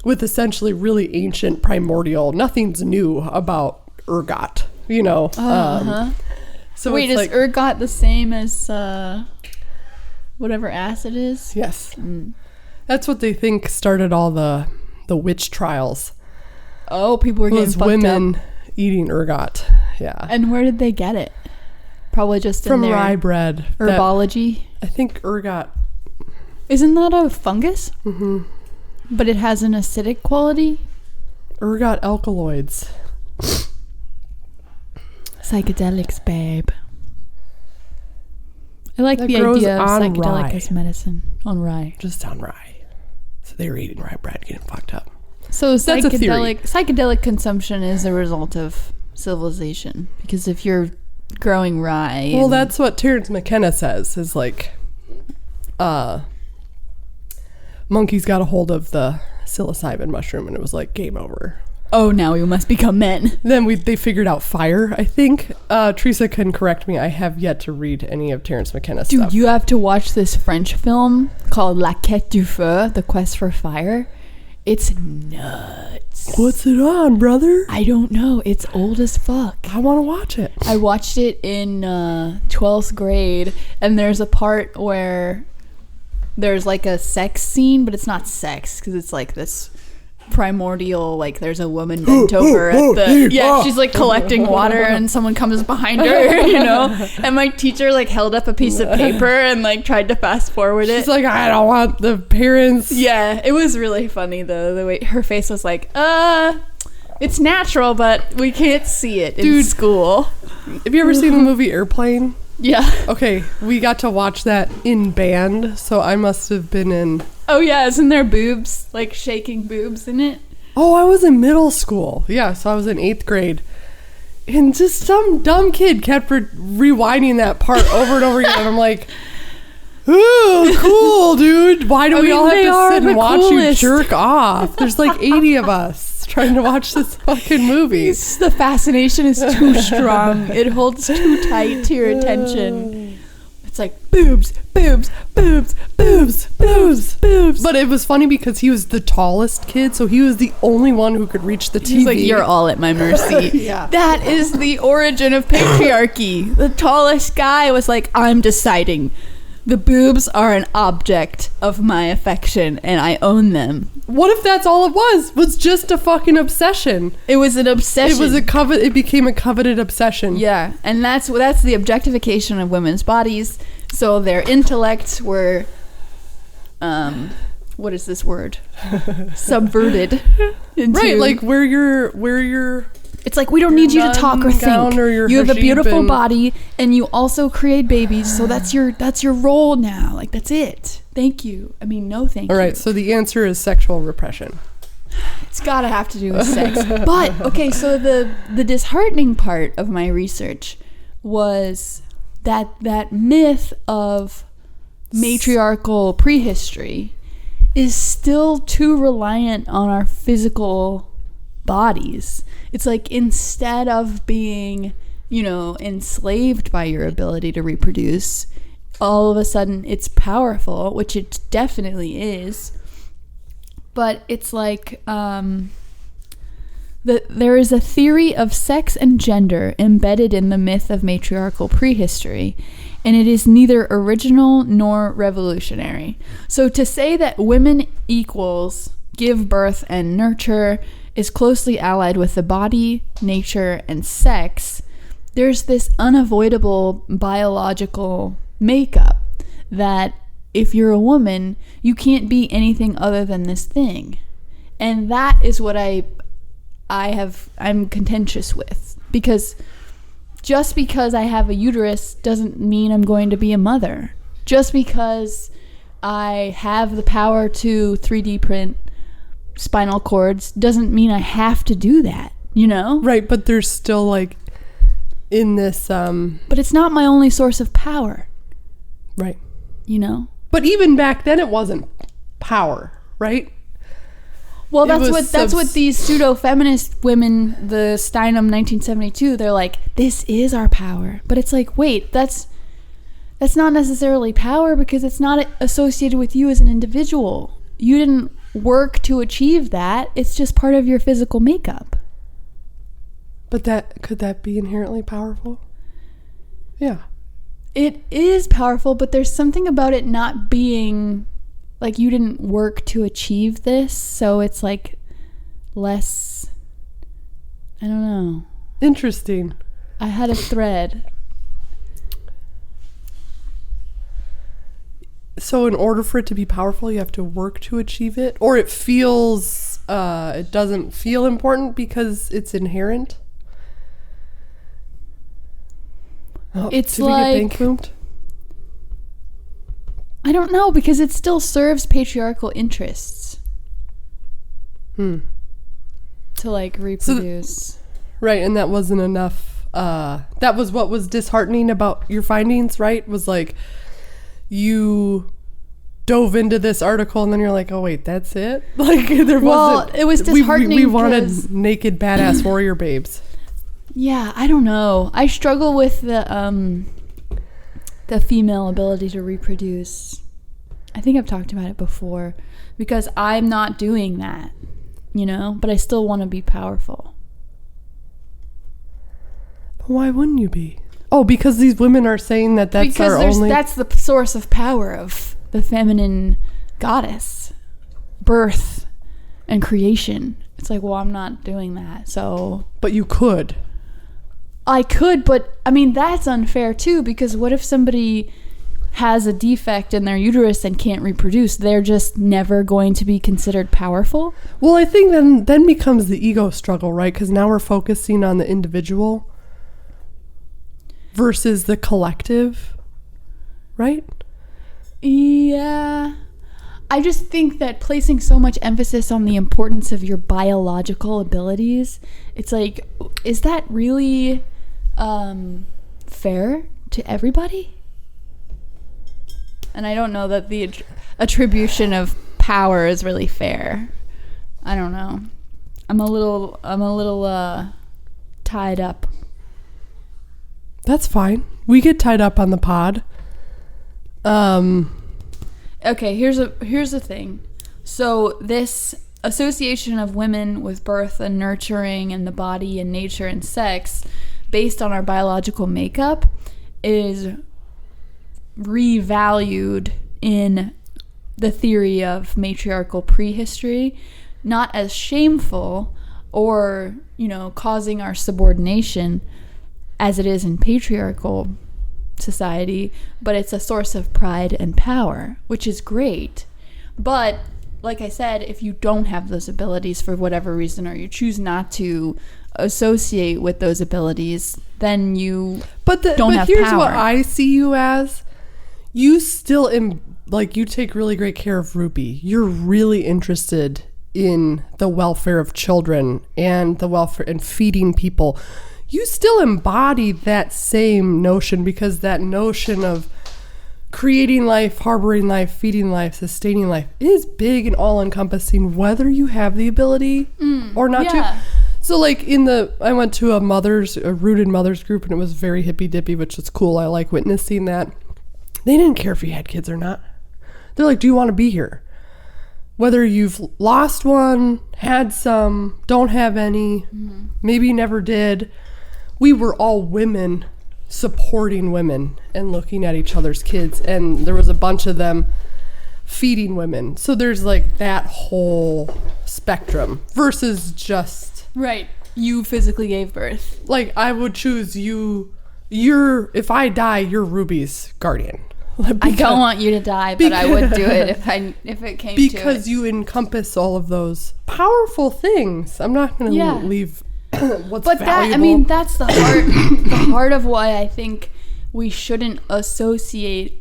with essentially really ancient primordial. Nothing's new about ergot, So wait, is ergot the same as whatever acid is? Yes, that's what they think started all the witch trials. Oh, people were getting fucked women up. Eating ergot. Yeah. And where did they get it? Probably just from in their rye bread. herbology. I think ergot. Isn't that a fungus? Mm-hmm. But it has an acidic quality? Ergot alkaloids. Psychedelics, babe. I like that the idea of psychedelic rye. as medicine. On rye. Just on rye. So they were eating rye bread, getting fucked up. So psychedelic consumption is a result of civilization. Because if you're growing rye... Well, that's what Terence McKenna says, is like... monkeys got a hold of the psilocybin mushroom and it was like game over. Oh, now we must become men. Then they figured out fire, I think. Teresa can correct me. I have yet to read any of Terence McKenna's stuff. Dude, you have to watch this French film called La Quête du Feu, The Quest for Fire. It's nuts. What's it on, brother? I don't know. It's old as fuck. I want to watch it. I watched it in 12th grade, and there's a part where there's like a sex scene, but it's not sex because it's like this primordial, like there's a woman bent over at the she's like collecting water and someone comes behind her, you know, and my teacher like held up a piece of paper and like tried to fast forward it. She's like, I don't want the parents. Yeah, it was really funny though, the way her face was like, it's natural but we can't see it in school. Have you ever seen the movie Airplane? Yeah. Okay, we got to watch that in band, so I must have been in... Oh yeah, isn't there boobs, like shaking boobs in it? Oh, I was in middle school. Yeah, so I was in 8th grade. And just some dumb kid kept rewinding that part over and over again. And I'm like, ooh, cool, dude. Why do we all have to sit and watch you jerk off? There's like 80 of us trying to watch this fucking movie. The fascination is too strong. It holds too tight to your attention. It's like boobs, boobs, boobs, boobs, boobs, boobs. But it was funny because he was the tallest kid, so he was the only one who could reach the TV. He's like, you're all at my mercy. Yeah. That is the origin of patriarchy. The tallest guy was like, I'm deciding. The boobs are an object of my affection, and I own them. What if that's all it was just a fucking obsession? It was an obsession. It became a coveted obsession. Yeah, and that's the objectification of women's bodies. So their intellects were, what is this word? Subverted. Right, like where you're. It's like, we don't need you to talk or think. You have a beautiful body, and you also create babies, so that's your role now. Like, that's it. Thank you. I mean, no thank you. All right, so the answer is sexual repression. It's gotta have to do with sex. But, okay, so the disheartening part of my research was that myth of matriarchal prehistory is still too reliant on our physical bodies. It's like, instead of being, you know, enslaved by your ability to reproduce, all of a sudden it's powerful, which it definitely is. But it's like, there is a theory of sex and gender embedded in the myth of matriarchal prehistory, and it is neither original nor revolutionary. So to say that women equals give birth and nurture is closely allied with the body, nature, and sex, there's this unavoidable biological makeup that if you're a woman, you can't be anything other than this thing. And that is what I'm contentious with. Because just because I have a uterus doesn't mean I'm going to be a mother. Just because I have the power to 3D print spinal cords doesn't mean I have to do that, you know? Right, but there's still like in this but it's not my only source of power. Right. You know? But even back then it wasn't power, right? Well, that's what these pseudo-feminist women, the Steinem 1972, they're like, this is our power. But it's like, wait, that's not necessarily power because it's not associated with you as an individual. You didn't work to achieve that. It's just part of your physical makeup. But could that be inherently powerful? Yeah. It is powerful, but there's something about it not being like you didn't work to achieve this, so it's like less, I don't know. Interesting. I had a thread. So in order for it to be powerful, you have to work to achieve it? Or it feels, it doesn't feel important because it's inherent? Oh, it's did like... we get bank boomed? I don't know, because it still serves patriarchal interests. To, like, reproduce. Right, and that wasn't enough. That was what was disheartening about your findings, right? Was like, you dove into this article and then you're like, oh wait, that's it? Like, there wasn't... Well, it was disheartening. We wanted naked badass warrior babes. Yeah, I don't know. I struggle with the female ability to reproduce. I think I've talked about it before, because I'm not doing that, you know, but I still want to be powerful. But why wouldn't you be? Oh, because these women are saying that that's because our only... that's the source of power of the feminine goddess, birth and creation. It's like, well, I'm not doing that, so... But you could. I could, but, I mean, that's unfair, too, because what if somebody has a defect in their uterus and can't reproduce? They're just never going to be considered powerful? Well, I think then becomes the ego struggle, right? Because now we're focusing on the individual versus the collective, right? Yeah. I just think that placing so much emphasis on the importance of your biological abilities, it's like, is that really fair to everybody? And I don't know that the attribution of power is really fair. I don't know. I'm a little tied up. That's fine. We get tied up on the pod. Okay, here's the thing. So this association of women with birth and nurturing and the body and nature and sex based on our biological makeup is revalued in the theory of matriarchal prehistory, not as shameful or, you know, causing our subordination as it is in patriarchal society, but it's a source of pride and power, which is great. But like I said, if you don't have those abilities for whatever reason, or you choose not to associate with those abilities, then you don't have power. But here's what I see you as. You still you take really great care of Ruby. You're really interested in the welfare of children and the welfare and feeding people. You still embody that same notion, because that notion of creating life, harboring life, feeding life, sustaining life is big and all-encompassing, whether you have the ability or not to. So like I went to a rooted mothers group, and it was very hippy-dippy, which was cool. I like witnessing that. They didn't care if you had kids or not. They're like, do you want to be here? Whether you've lost one, had some, don't have any, maybe never did. We were all women supporting women and looking at each other's kids. And there was a bunch of them feeding women. So there's like that whole spectrum versus just... Right. You physically gave birth. Like, I would choose you. If I die, you're Ruby's guardian. I don't want you to die, but I would do it if it came to it. Because you encompass all of those powerful things. I'm not going to leave what's valuable. That's the heart of why I think we shouldn't associate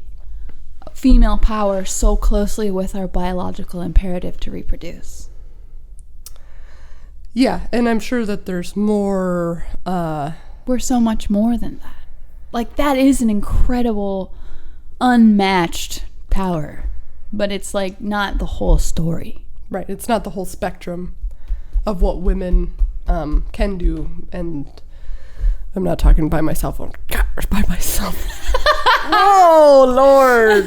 female power so closely with our biological imperative to reproduce. Yeah, and I'm sure that there's more... We're so much more than that. Like, that is an incredible, unmatched power. But it's, like, not the whole story. Right, it's not the whole spectrum of what women can do. And I'm not talking by myself. By myself. Oh, Lord.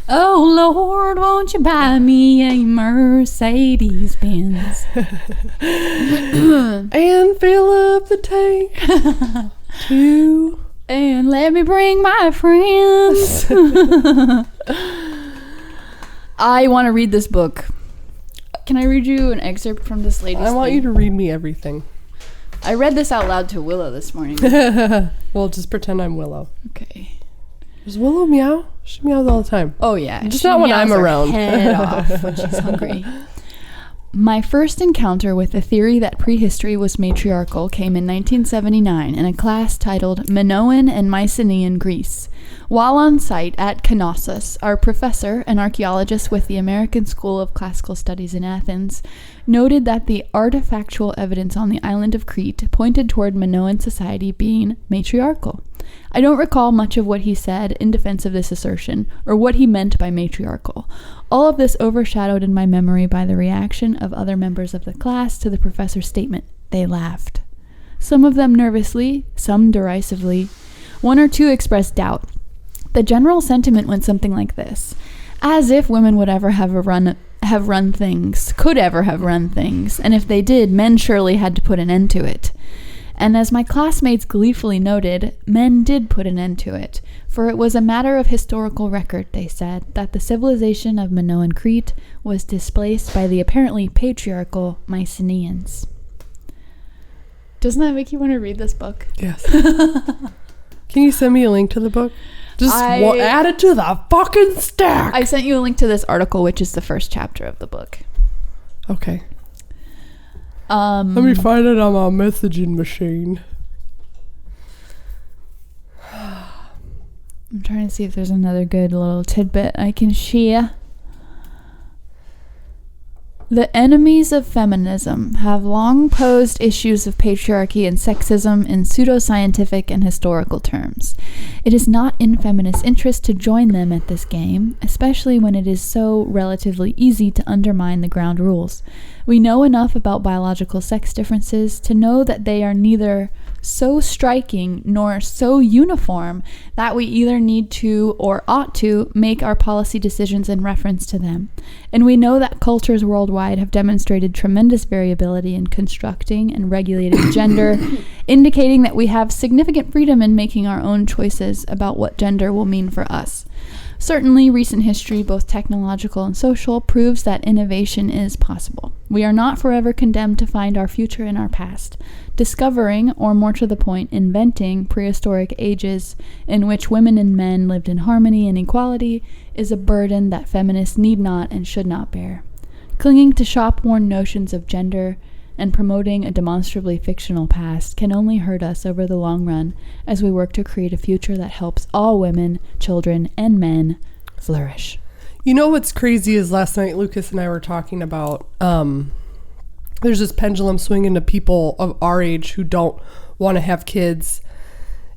Oh, Lord, won't you buy me a Mercedes-Benz? And fill up the tank, too. And let me bring my friends. I want to read this book. Can I read you an excerpt from this lady's I want you to read me everything. I read this out loud to Willow this morning. Well, just pretend I'm Willow. Okay. Does Willow meow? She meows all the time. Oh, yeah. Just not when I'm around. Head off when she's hungry. My first encounter with the theory that prehistory was matriarchal came in 1979 in a class titled Minoan and Mycenaean Greece. While on site at Knossos, our professor, an archaeologist with the American School of Classical Studies in Athens, noted that the artifactual evidence on the island of Crete pointed toward Minoan society being matriarchal. I don't recall much of what he said in defense of this assertion, or what he meant by matriarchal. All of this overshadowed in my memory by the reaction of other members of the class to the professor's statement. They laughed. Some of them nervously, some derisively. One or two expressed doubt. The general sentiment went something like this: as if women would ever could ever have run things, and if they did, men surely had to put an end to it. And as my classmates gleefully noted, men did put an end to it, for it was a matter of historical record, they said, that the civilization of Minoan Crete was displaced by the apparently patriarchal Mycenaeans. Doesn't that make you want to read this book? Yes. Can you send me a link to the book? Just add it to the fucking stack. I sent you a link to this article, which is the first chapter of the book. Okay. Let me find it on my messaging machine. I'm trying to see if there's another good little tidbit I can share. The enemies of feminism have long posed issues of patriarchy and sexism in pseudoscientific and historical terms. It is not in feminist interest to join them at this game, especially when it is so relatively easy to undermine the ground rules. We know enough about biological sex differences to know that they are neither so striking nor so uniform that we either need to or ought to make our policy decisions in reference to them. And we know that cultures worldwide have demonstrated tremendous variability in constructing and regulating gender, indicating that we have significant freedom in making our own choices about what gender will mean for us. Certainly, recent history, both technological and social, proves that innovation is possible. We are not forever condemned to find our future in our past. Discovering, or more to the point, inventing prehistoric ages in which women and men lived in harmony and equality is a burden that feminists need not and should not bear. Clinging to shop-worn notions of gender and promoting a demonstrably fictional past can only hurt us over the long run as we work to create a future that helps all women, children, and men flourish. You know what's crazy is last night Lucas and I were talking about there's this pendulum swinging to people of our age who don't want to have kids.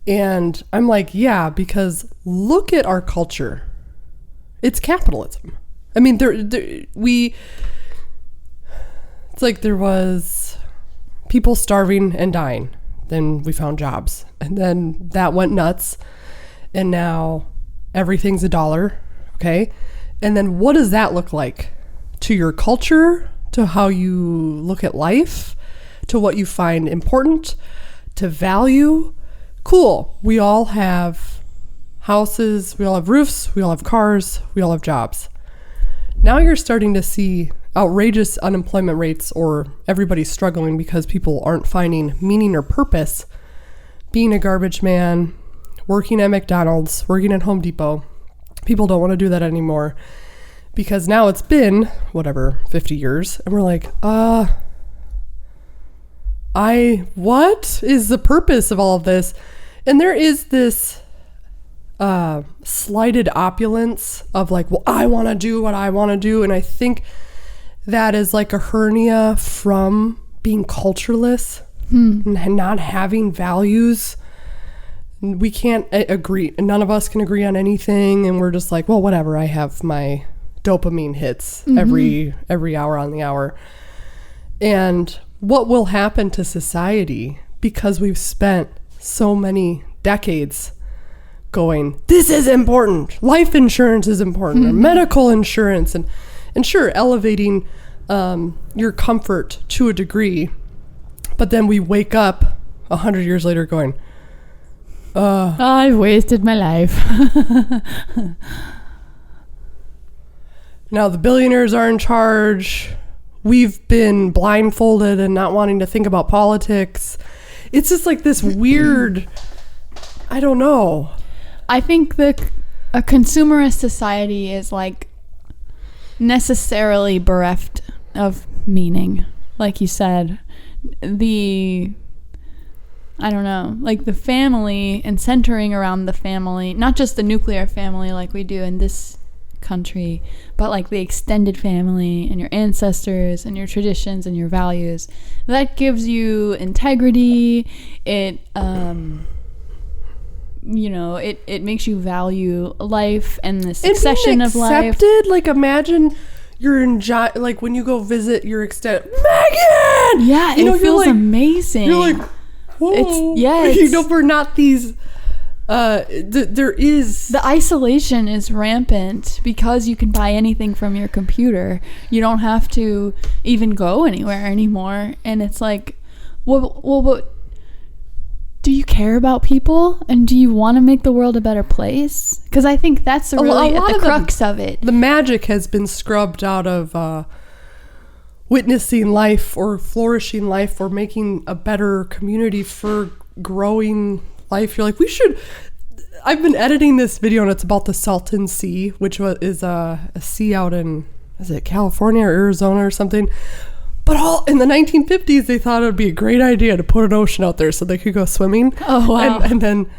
And I'm like, yeah, because look at our culture. It's capitalism. I mean, it's like there was people starving and dying. Then we found jobs. And then that went nuts. And now everything's $1. Okay. And then what does that look like to your culture, to how you look at life, to what you find important, to value? Cool. We all have houses. We all have roofs. We all have cars. We all have jobs. Now you're starting to see outrageous unemployment rates, or everybody's struggling because people aren't finding meaning or purpose being a garbage man, working at McDonald's, working at Home Depot. People don't want to do that anymore because now it's been, 50 years. And we're like, what is the purpose of all of this? And there is this slighted opulence of like, well, I want to do what I want to do. And I think that is like a hernia from being cultureless and not having values. We can't agree. None of us can agree on anything. And we're just like, well, whatever. I have my dopamine hits every hour on the hour. And what will happen to society because we've spent so many decades going, this is important. Life insurance is important. Or medical insurance. And sure, elevating your comfort to a degree, but then we wake up 100 years later going, I've wasted my life. Now the billionaires are in charge. We've been blindfolded and not wanting to think about politics. It's just like this weird, I don't know. I think a consumerist society is like necessarily bereft of meaning. Like you said, I don't know, like the family and centering around the family, not just the nuclear family like we do in this country, but like the extended family and your ancestors and your traditions and your values. That gives you integrity. It it makes you value life and the succession of life. Accepted. Like, imagine you're in like when you go visit your extended Megan. Yeah, it feels amazing. You're like, whoa. We're not these. There is the isolation is rampant because you can buy anything from your computer. You don't have to even go anywhere anymore, and it's like, but do you care about people, and do you want to make the world a better place? Because I think that's really at the crux of it. The magic has been scrubbed out of witnessing life or flourishing life or making a better community for growing life. You're like, I've been editing this video and it's about the Salton Sea, which is a sea out in, is it California or Arizona or something? But all in the 1950s, they thought it would be a great idea to put an ocean out there so they could go swimming. Oh, wow. And then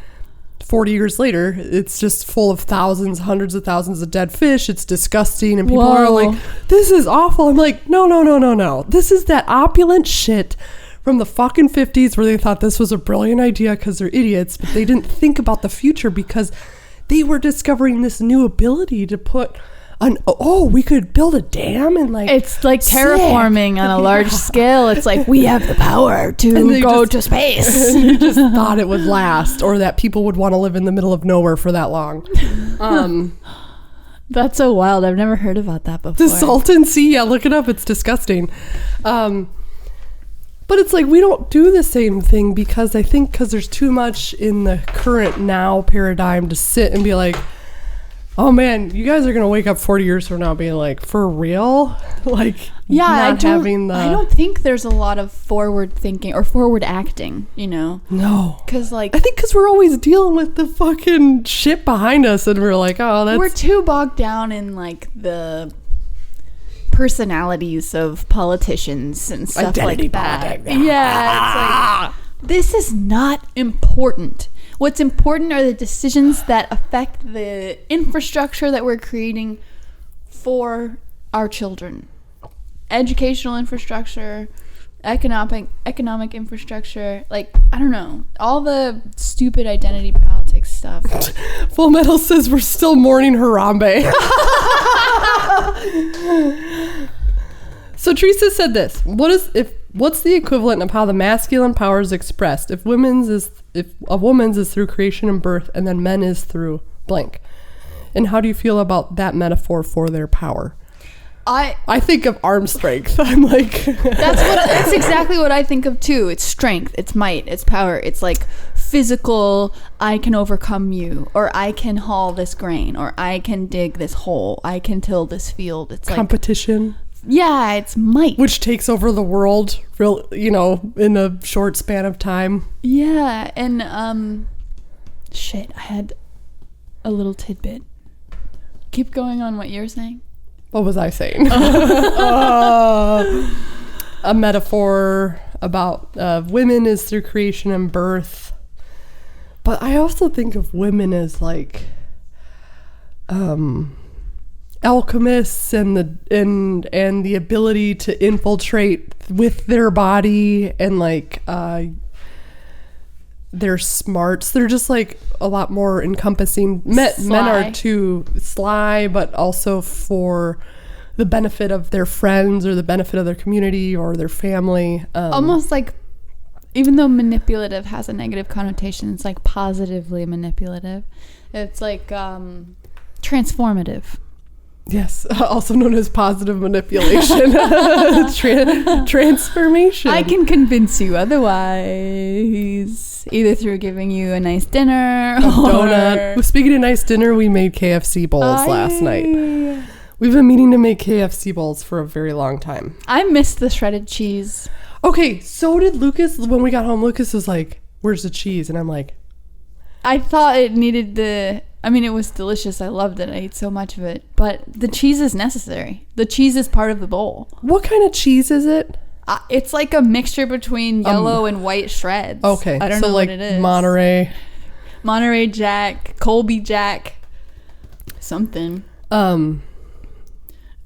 40 years later, it's just full of hundreds of thousands of dead fish. It's disgusting. And people are like, this is awful. I'm like, no. This is that opulent shit from the fucking 50s where they thought this was a brilliant idea because they're idiots, but they didn't think about the future because they were discovering this new ability to put we could build a dam and like it's like terraforming on a large scale. It's like we have the power to go to space. They just thought it would last, or that people would want to live in the middle of nowhere for that long. That's so wild. I've never heard about that before. The Salton Sea, yeah, look it up. It's disgusting. But it's like we don't do the same thing because there's too much in the current now paradigm to sit and be like, oh man, you guys are going to wake up 40 years from now being like, for real? Like, yeah, I don't think there's a lot of forward thinking or forward acting, No. Because I think because we're always dealing with the fucking shit behind us and we're like, we're too bogged down in like the personalities of politicians and stuff like that. Yeah, it's like, this is not important. What's important are the decisions that affect the infrastructure that we're creating for our children. Educational infrastructure, economic infrastructure, like, I don't know, all the stupid identity politics stuff. Full Metal says we're still mourning Harambe. So Teresa said this: what's the equivalent of how the masculine power is expressed if a woman's is through creation and birth, and then men is through blank? And how do you feel about that metaphor for their power? I think of arm strength. I'm like that's exactly what I think of too. It's strength, it's might, it's power. It's like physical, I can overcome you, or I can haul this grain, or I can dig this hole, I can till this field. It's competition. Yeah, it's might. Which takes over the world in a short span of time. Yeah, and I had a little tidbit. Keep going on what you're saying. What was I saying? A metaphor about women is through creation and birth. But I also think of women as like alchemists and the ability to infiltrate with their body and like their smarts. They're just like a lot more encompassing. Men are too sly, but also for the benefit of their friends or the benefit of their community or their family. Almost like, even though manipulative has a negative connotation, it's like positively manipulative. It's like transformative. Yes, also known as positive manipulation. Transformation. I can convince you otherwise, either through giving you a nice dinner or donut. Speaking of nice dinner, we made KFC bowls last night. We've been meaning to make KFC bowls for a very long time. I missed the shredded cheese. Okay, so did Lucas. When we got home, Lucas was like, where's the cheese? And I'm like, I thought it needed it was delicious. I loved it. I ate so much of it. But the cheese is necessary. The cheese is part of the bowl. What kind of cheese is it? It's like a mixture between yellow and white shreds. Okay. I don't know what it is. Monterey Jack, Colby Jack, something. Will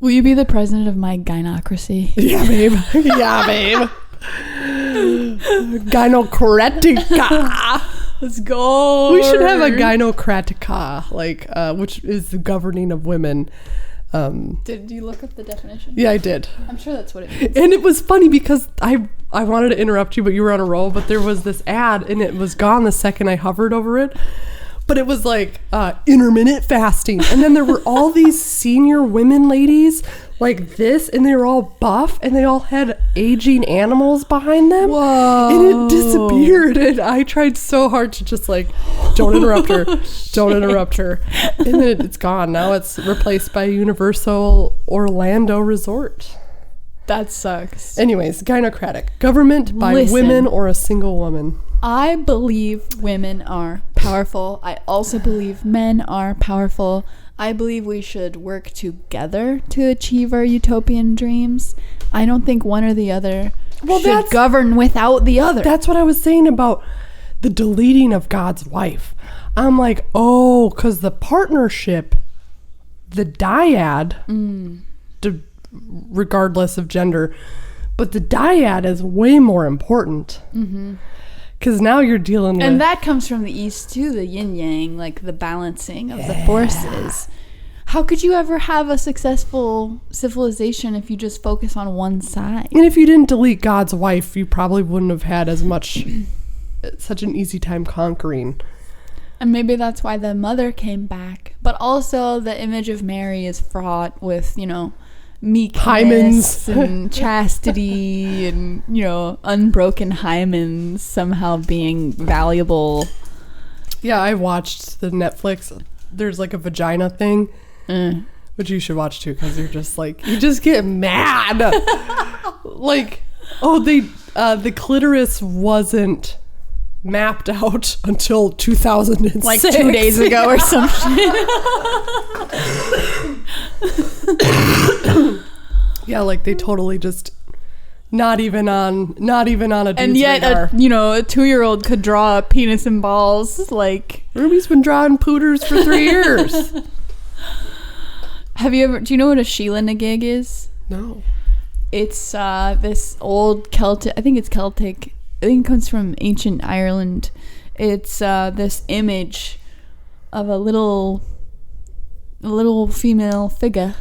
you be the president of my gynocracy? Yeah, babe. Yeah, babe. Gynocratica. Let's go. We should have a gynocratica, which is the governing of women. Did you look up the definition? Yeah, I did. I'm sure that's what it means. And it was funny because I wanted to interrupt you, but you were on a roll. But there was this ad, and it was gone the second I hovered over it. But it was like intermittent fasting. And then there were all these senior women ladies like this, and they were all buff, and they all had aging animals behind them. Whoa. And it disappeared. And I tried so hard to just don't interrupt her. Don't interrupt her. And then it's gone. Now it's replaced by Universal Orlando Resort. That sucks. Anyways, gynocratic. Government by women or a single woman. I believe women are powerful. I also believe men are powerful. I believe we should work together to achieve our utopian dreams. I don't think one or the other should govern without the other. That's what I was saying about the deleting of God's wife. I'm like, because the partnership, the dyad, regardless of gender, but the dyad is way more important. Mm-hmm. Because now you're dealing with... And that comes from the East, too, the yin-yang, like the balancing of the forces. How could you ever have a successful civilization if you just focus on one side? And if you didn't delete God's wife, you probably wouldn't have had such an easy time conquering. And maybe that's why the mother came back. But also the image of Mary is fraught with, meekness and chastity and unbroken hymens somehow being valuable. Yeah, I watched the Netflix. There's like a vagina thing, which you should watch too, because you're just you just get mad. The clitoris wasn't mapped out until 2006, like 2 days ago or some shit. Yeah, they totally just not even on a dude's and yet radar. a 2-year-old could draw a penis and balls. Ruby's been drawing pooters for 3 years. Do you know what a Sheila Nagig is? No. It's this old Celtic, I think it's Celtic, I think it comes from ancient Ireland. It's this image of a little female figure,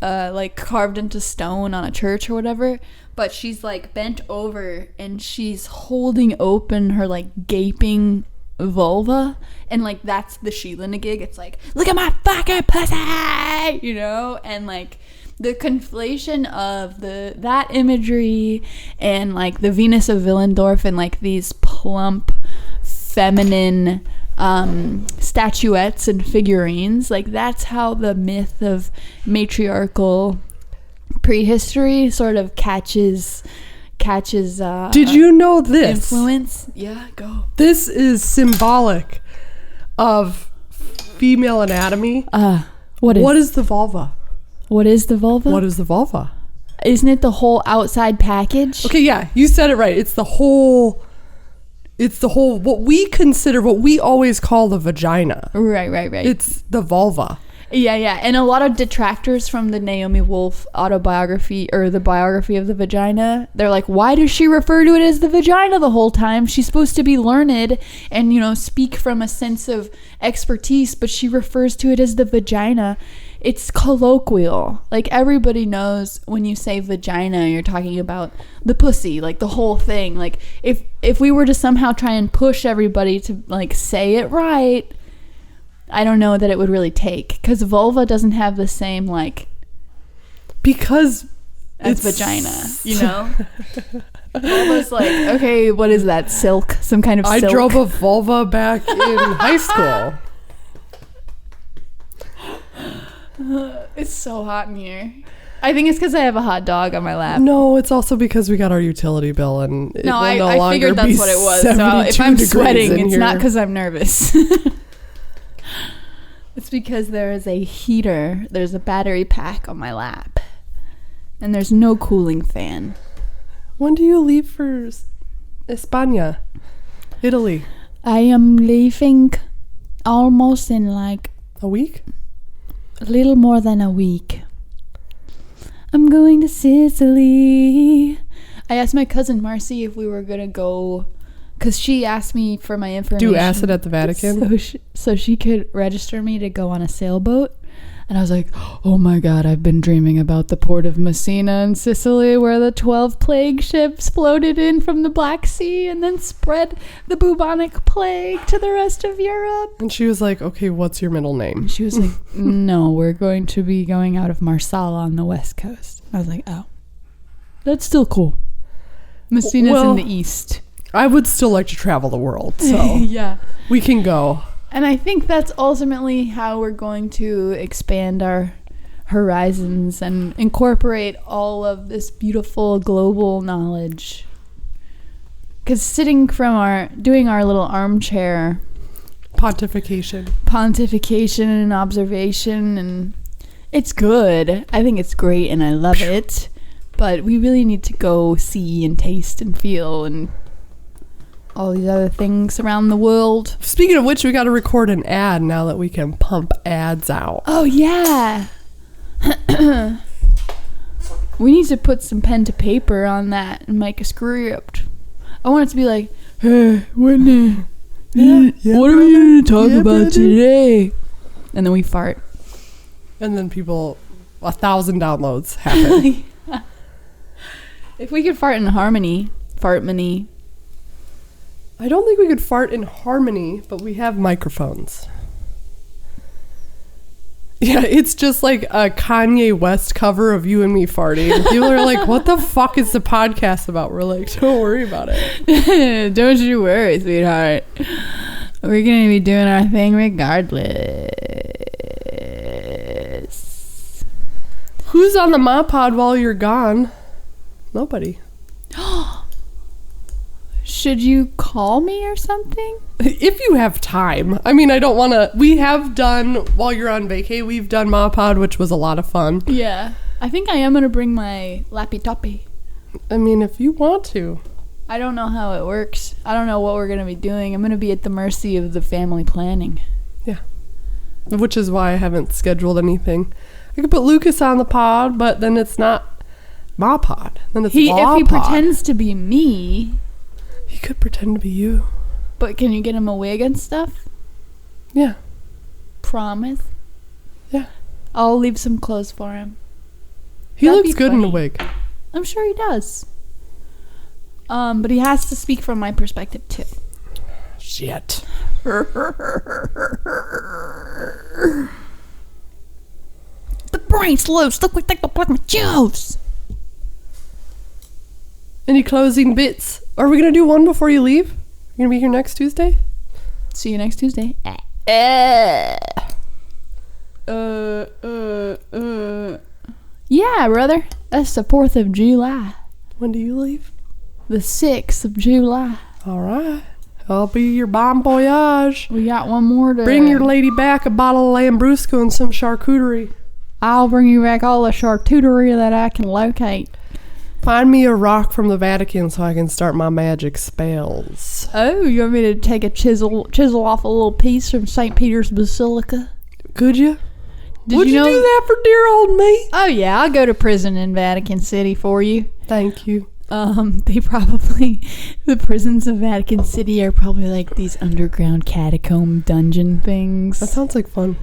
carved into stone on a church or whatever. But she's bent over and she's holding open her gaping vulva, and that's the Sheila Nagig. It's look at my fucking pussy, and the conflation of that imagery and the Venus of Willendorf and these plump feminine statuettes and figurines, that's how the myth of matriarchal prehistory sort of catches did you know this influence? Yeah, go. This is symbolic of female anatomy. What is the vulva? What is the vulva? What is the vulva? Isn't it the whole outside package? Okay, yeah, you said it right. It's the whole, what we always call the vagina. Right. It's the vulva. Yeah. And a lot of detractors from the Naomi Wolf autobiography, or the biography of the vagina, they're like, why does she refer to it as the vagina the whole time? She's supposed to be learned and, speak from a sense of expertise, but she refers to it as the vagina. It's colloquial. Everybody knows when you say vagina, you're talking about the pussy, the whole thing. If we were to somehow try and push everybody to say it right, I don't know that it would really take, because vulva doesn't have the same because as vagina, Vulva's okay, what is that, silk, some kind of silk? I drove a vulva back in high school. It's so hot in here. I think it's because I have a hot dog on my lap. No, it's also because we got our utility bill and it no, I figured that's what it was. So if I'm sweating, it's not because I'm nervous. It's because there is a heater. There's a battery pack on my lap. And there's no cooling fan. When do you leave for España? Italy? I am leaving almost in like... a week? A little more than a week. I'm going to Sicily. I asked my cousin Marcy if we were going to go, because she asked me for my information. Do acid at the Vatican? So she could register me to go on a sailboat. And I was like, oh my God, I've been dreaming about the port of Messina in Sicily where the 12 plague ships floated in from the Black Sea and then spread the bubonic plague to the rest of Europe. And she was like, okay, what's your middle name? And she was like, no, we're going to be going out of Marsala on the west coast. I was like, oh, that's still cool. Messina's in the east. I would still like to travel the world, so yeah, we can go. And I think that's ultimately how we're going to expand our horizons and incorporate all of this beautiful global knowledge. Because sitting doing our little armchair pontification and observation, and it's good. I think it's great and I love it. But we really need to go see and taste and feel and all these other things around the world. Speaking of which, we got to record an ad now that we can pump ads out. Oh, yeah. We need to put some pen to paper on that and make a script. I want it to be like, hey, Whitney, what are we going to talk about today? And then we fart. And then 1,000 downloads happen. If we could fart in harmony, fartmony. I don't think we could fart in harmony, but we have microphones. Yeah, it's just like a Kanye West cover of you and me farting. People are like, what the fuck is the podcast about? We're like, don't worry about it. Don't you worry, sweetheart. We're going to be doing our thing regardless. Who's on the MAWPOD while you're gone? Nobody. Should you call me or something? If you have time. I mean, I don't want to... We have done, while you're on vacay, we've done MAWPOD, which was a lot of fun. Yeah. I think I am going to bring my lappy toppy. I mean, if you want to. I don't know how it works. I don't know what we're going to be doing. I'm going to be at the mercy of the family planning. Yeah. Which is why I haven't scheduled anything. I could put Lucas on the pod, but then it's not MAWPOD. Then it's LawPod. If he pretends to be me... He could pretend to be you. But can you get him a wig and stuff? Yeah. Promise? Yeah. I'll leave some clothes for him. He looks good in a wig. I'm sure he does. But he has to speak from my perspective too. Shit. The brain's loose. Look like my juice. Any closing bits? Are we going to do one before you leave? You're going to be here next Tuesday? See you next Tuesday. Yeah, brother. That's the 4th of July. When do you leave? The 6th of July. All right. I'll be your bon voyage. We got one more to... Bring your lady back a bottle of Lambrusco and some charcuterie. I'll bring you back all the charcuterie that I can locate. Find me a rock from the Vatican so I can start my magic spells. Oh, you want me to take a chisel off a little piece from St. Peter's Basilica? Could you? Would you do that for dear old me? Oh, yeah. I'll go to prison in Vatican City for you. Thank you. The prisons of Vatican City are probably like these underground catacomb dungeon things. That sounds like fun.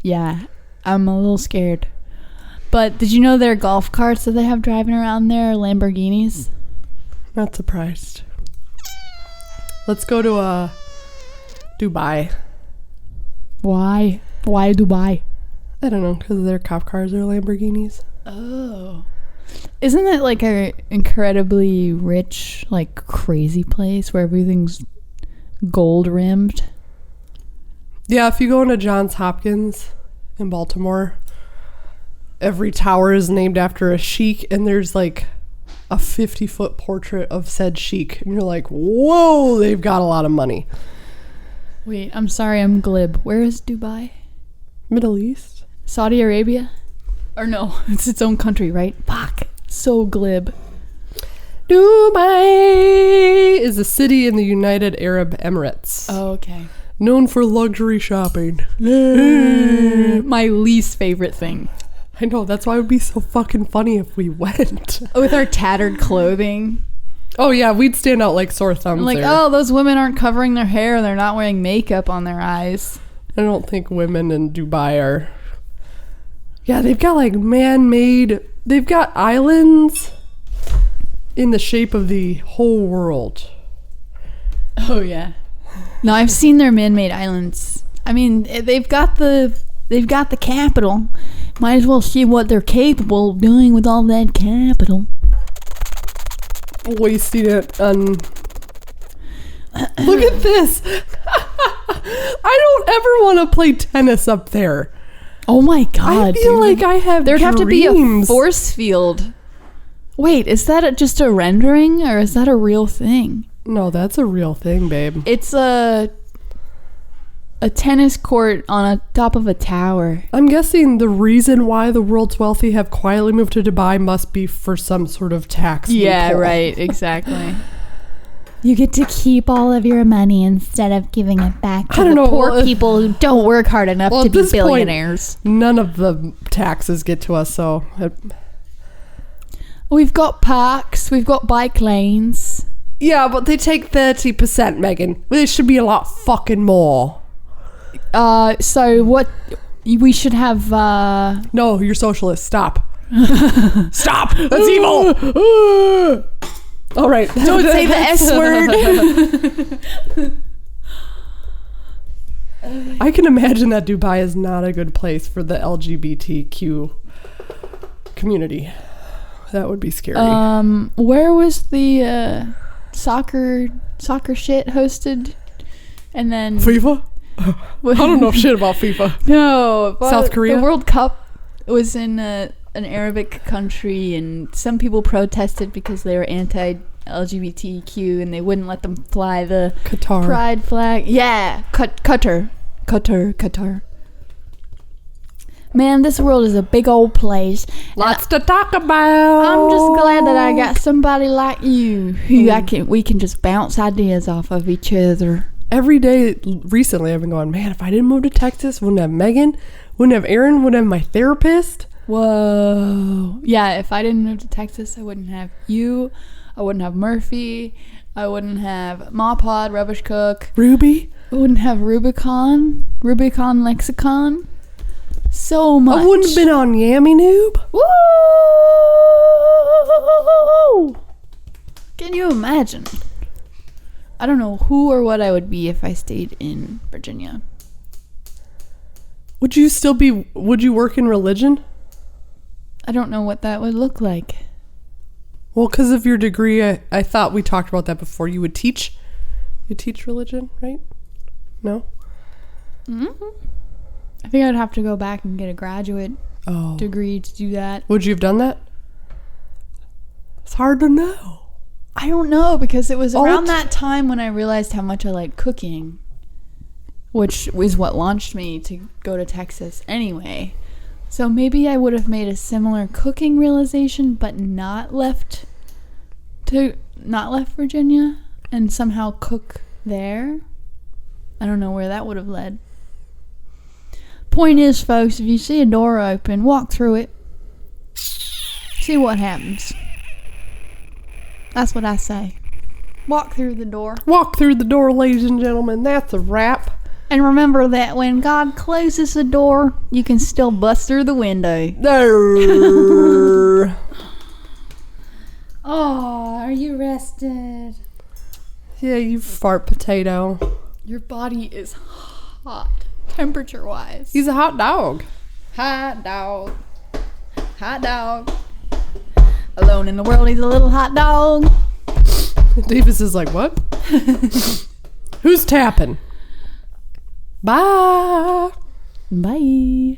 Yeah. I'm a little scared. But did you know their golf carts that they have driving around there are Lamborghinis? Not surprised. Let's go to Dubai. Why? Why Dubai? I don't know, because their cop cars are Lamborghinis. Oh. Isn't it like a incredibly rich, like crazy place where everything's gold rimmed? Yeah, if you go into Johns Hopkins in Baltimore... every tower is named after a sheik, and there's like a 50-foot portrait of said sheik, and you're like, whoa, they've got a lot of money. Wait, I'm sorry, I'm glib. Where is Dubai? Middle East? Saudi Arabia? Or no, it's its own country, right? Fuck. So glib. Dubai is a city in the United Arab Emirates. Oh, okay. Known for luxury shopping. My least favorite thing. I know, that's why it would be so fucking funny if we went. With our tattered clothing. Oh yeah, we'd stand out like sore thumbs. Like, there. oh, those women aren't covering their hair. They're not wearing makeup on their eyes. I don't think women in Dubai are... Yeah, they've got like man-made... They've got islands in the shape of the whole world. Oh, yeah. No, I've seen their man-made islands. I mean, they've got the capital. Might as well see what they're capable of doing with all that capital. Wasting it on... Look at this! I don't ever want to play tennis up there. Oh my god, I feel like I have There'd dreams. have to be a force field. Wait, is that just a rendering, or is that a real thing? No, that's a real thing, babe. It's a tennis court on top of a tower. I'm guessing the reason why the world's wealthy have quietly moved to Dubai must be for some sort of tax loophole. Right, exactly. You get to keep all of your money instead of giving it back to the poor people who don't work hard enough to be billionaires. Point, none of the taxes get to us, so... We've got parks, we've got bike lanes. Yeah, but they take 30%, Megan. There should be a lot fucking more. So what... We should have... No, you're socialist. Stop. Stop! That's evil! All right. Don't say the S word. I can imagine that Dubai is not a good place for the LGBTQ community. That would be scary. Where was the soccer shit hosted? And then FIFA? I don't know shit about FIFA. No, South Korea. The World Cup was in an Arabic country, and some people protested because they were anti-LGBTQ and they wouldn't let them fly the Qatar pride flag. Yeah, Qatar. Man, this world is a big old place. Lots to talk about. I'm just glad that I got somebody like you who we can just bounce ideas off of each other. Every day recently I've been going, man, if I didn't move to Texas, wouldn't have Megan, wouldn't have Aaron, wouldn't have my therapist. Whoa. Yeah, if I didn't move to Texas, I wouldn't have you. I wouldn't have Murphy. I wouldn't have MAWPOD, Rubbish Cook. Ruby. I wouldn't have Rubicon Lexicon. So much. I wouldn't have been on Yammy Noob. Woo! Can you imagine? I don't know who or what I would be if I stayed in Virginia. Would you work in religion? I don't know what that would look like. Well, because of your degree, I thought we talked about that before. You would teach? You teach religion, right? No? Mm-hmm. I think I'd have to go back and get a graduate degree to do that. Would you have done that? It's hard to know. I don't know, because it was around that time when I realized how much I like cooking, which is what launched me to go to Texas anyway. So maybe I would have made a similar cooking realization, but not left Virginia and somehow cook there. I don't know where that would have led. Point is, folks, if you see a door open, walk through it. See what happens. That's what I say. Walk through the door. Walk through the door, ladies and gentlemen. That's a wrap. And remember that when God closes the door, you can still bust through the window. Oh, are you rested? Yeah, you fart potato. Your body is hot, temperature-wise. He's a hot dog. Hot dog. Hot dog. Alone in the world, he's a little hot dog. Davis is like, what? Who's tapping? Bye. Bye.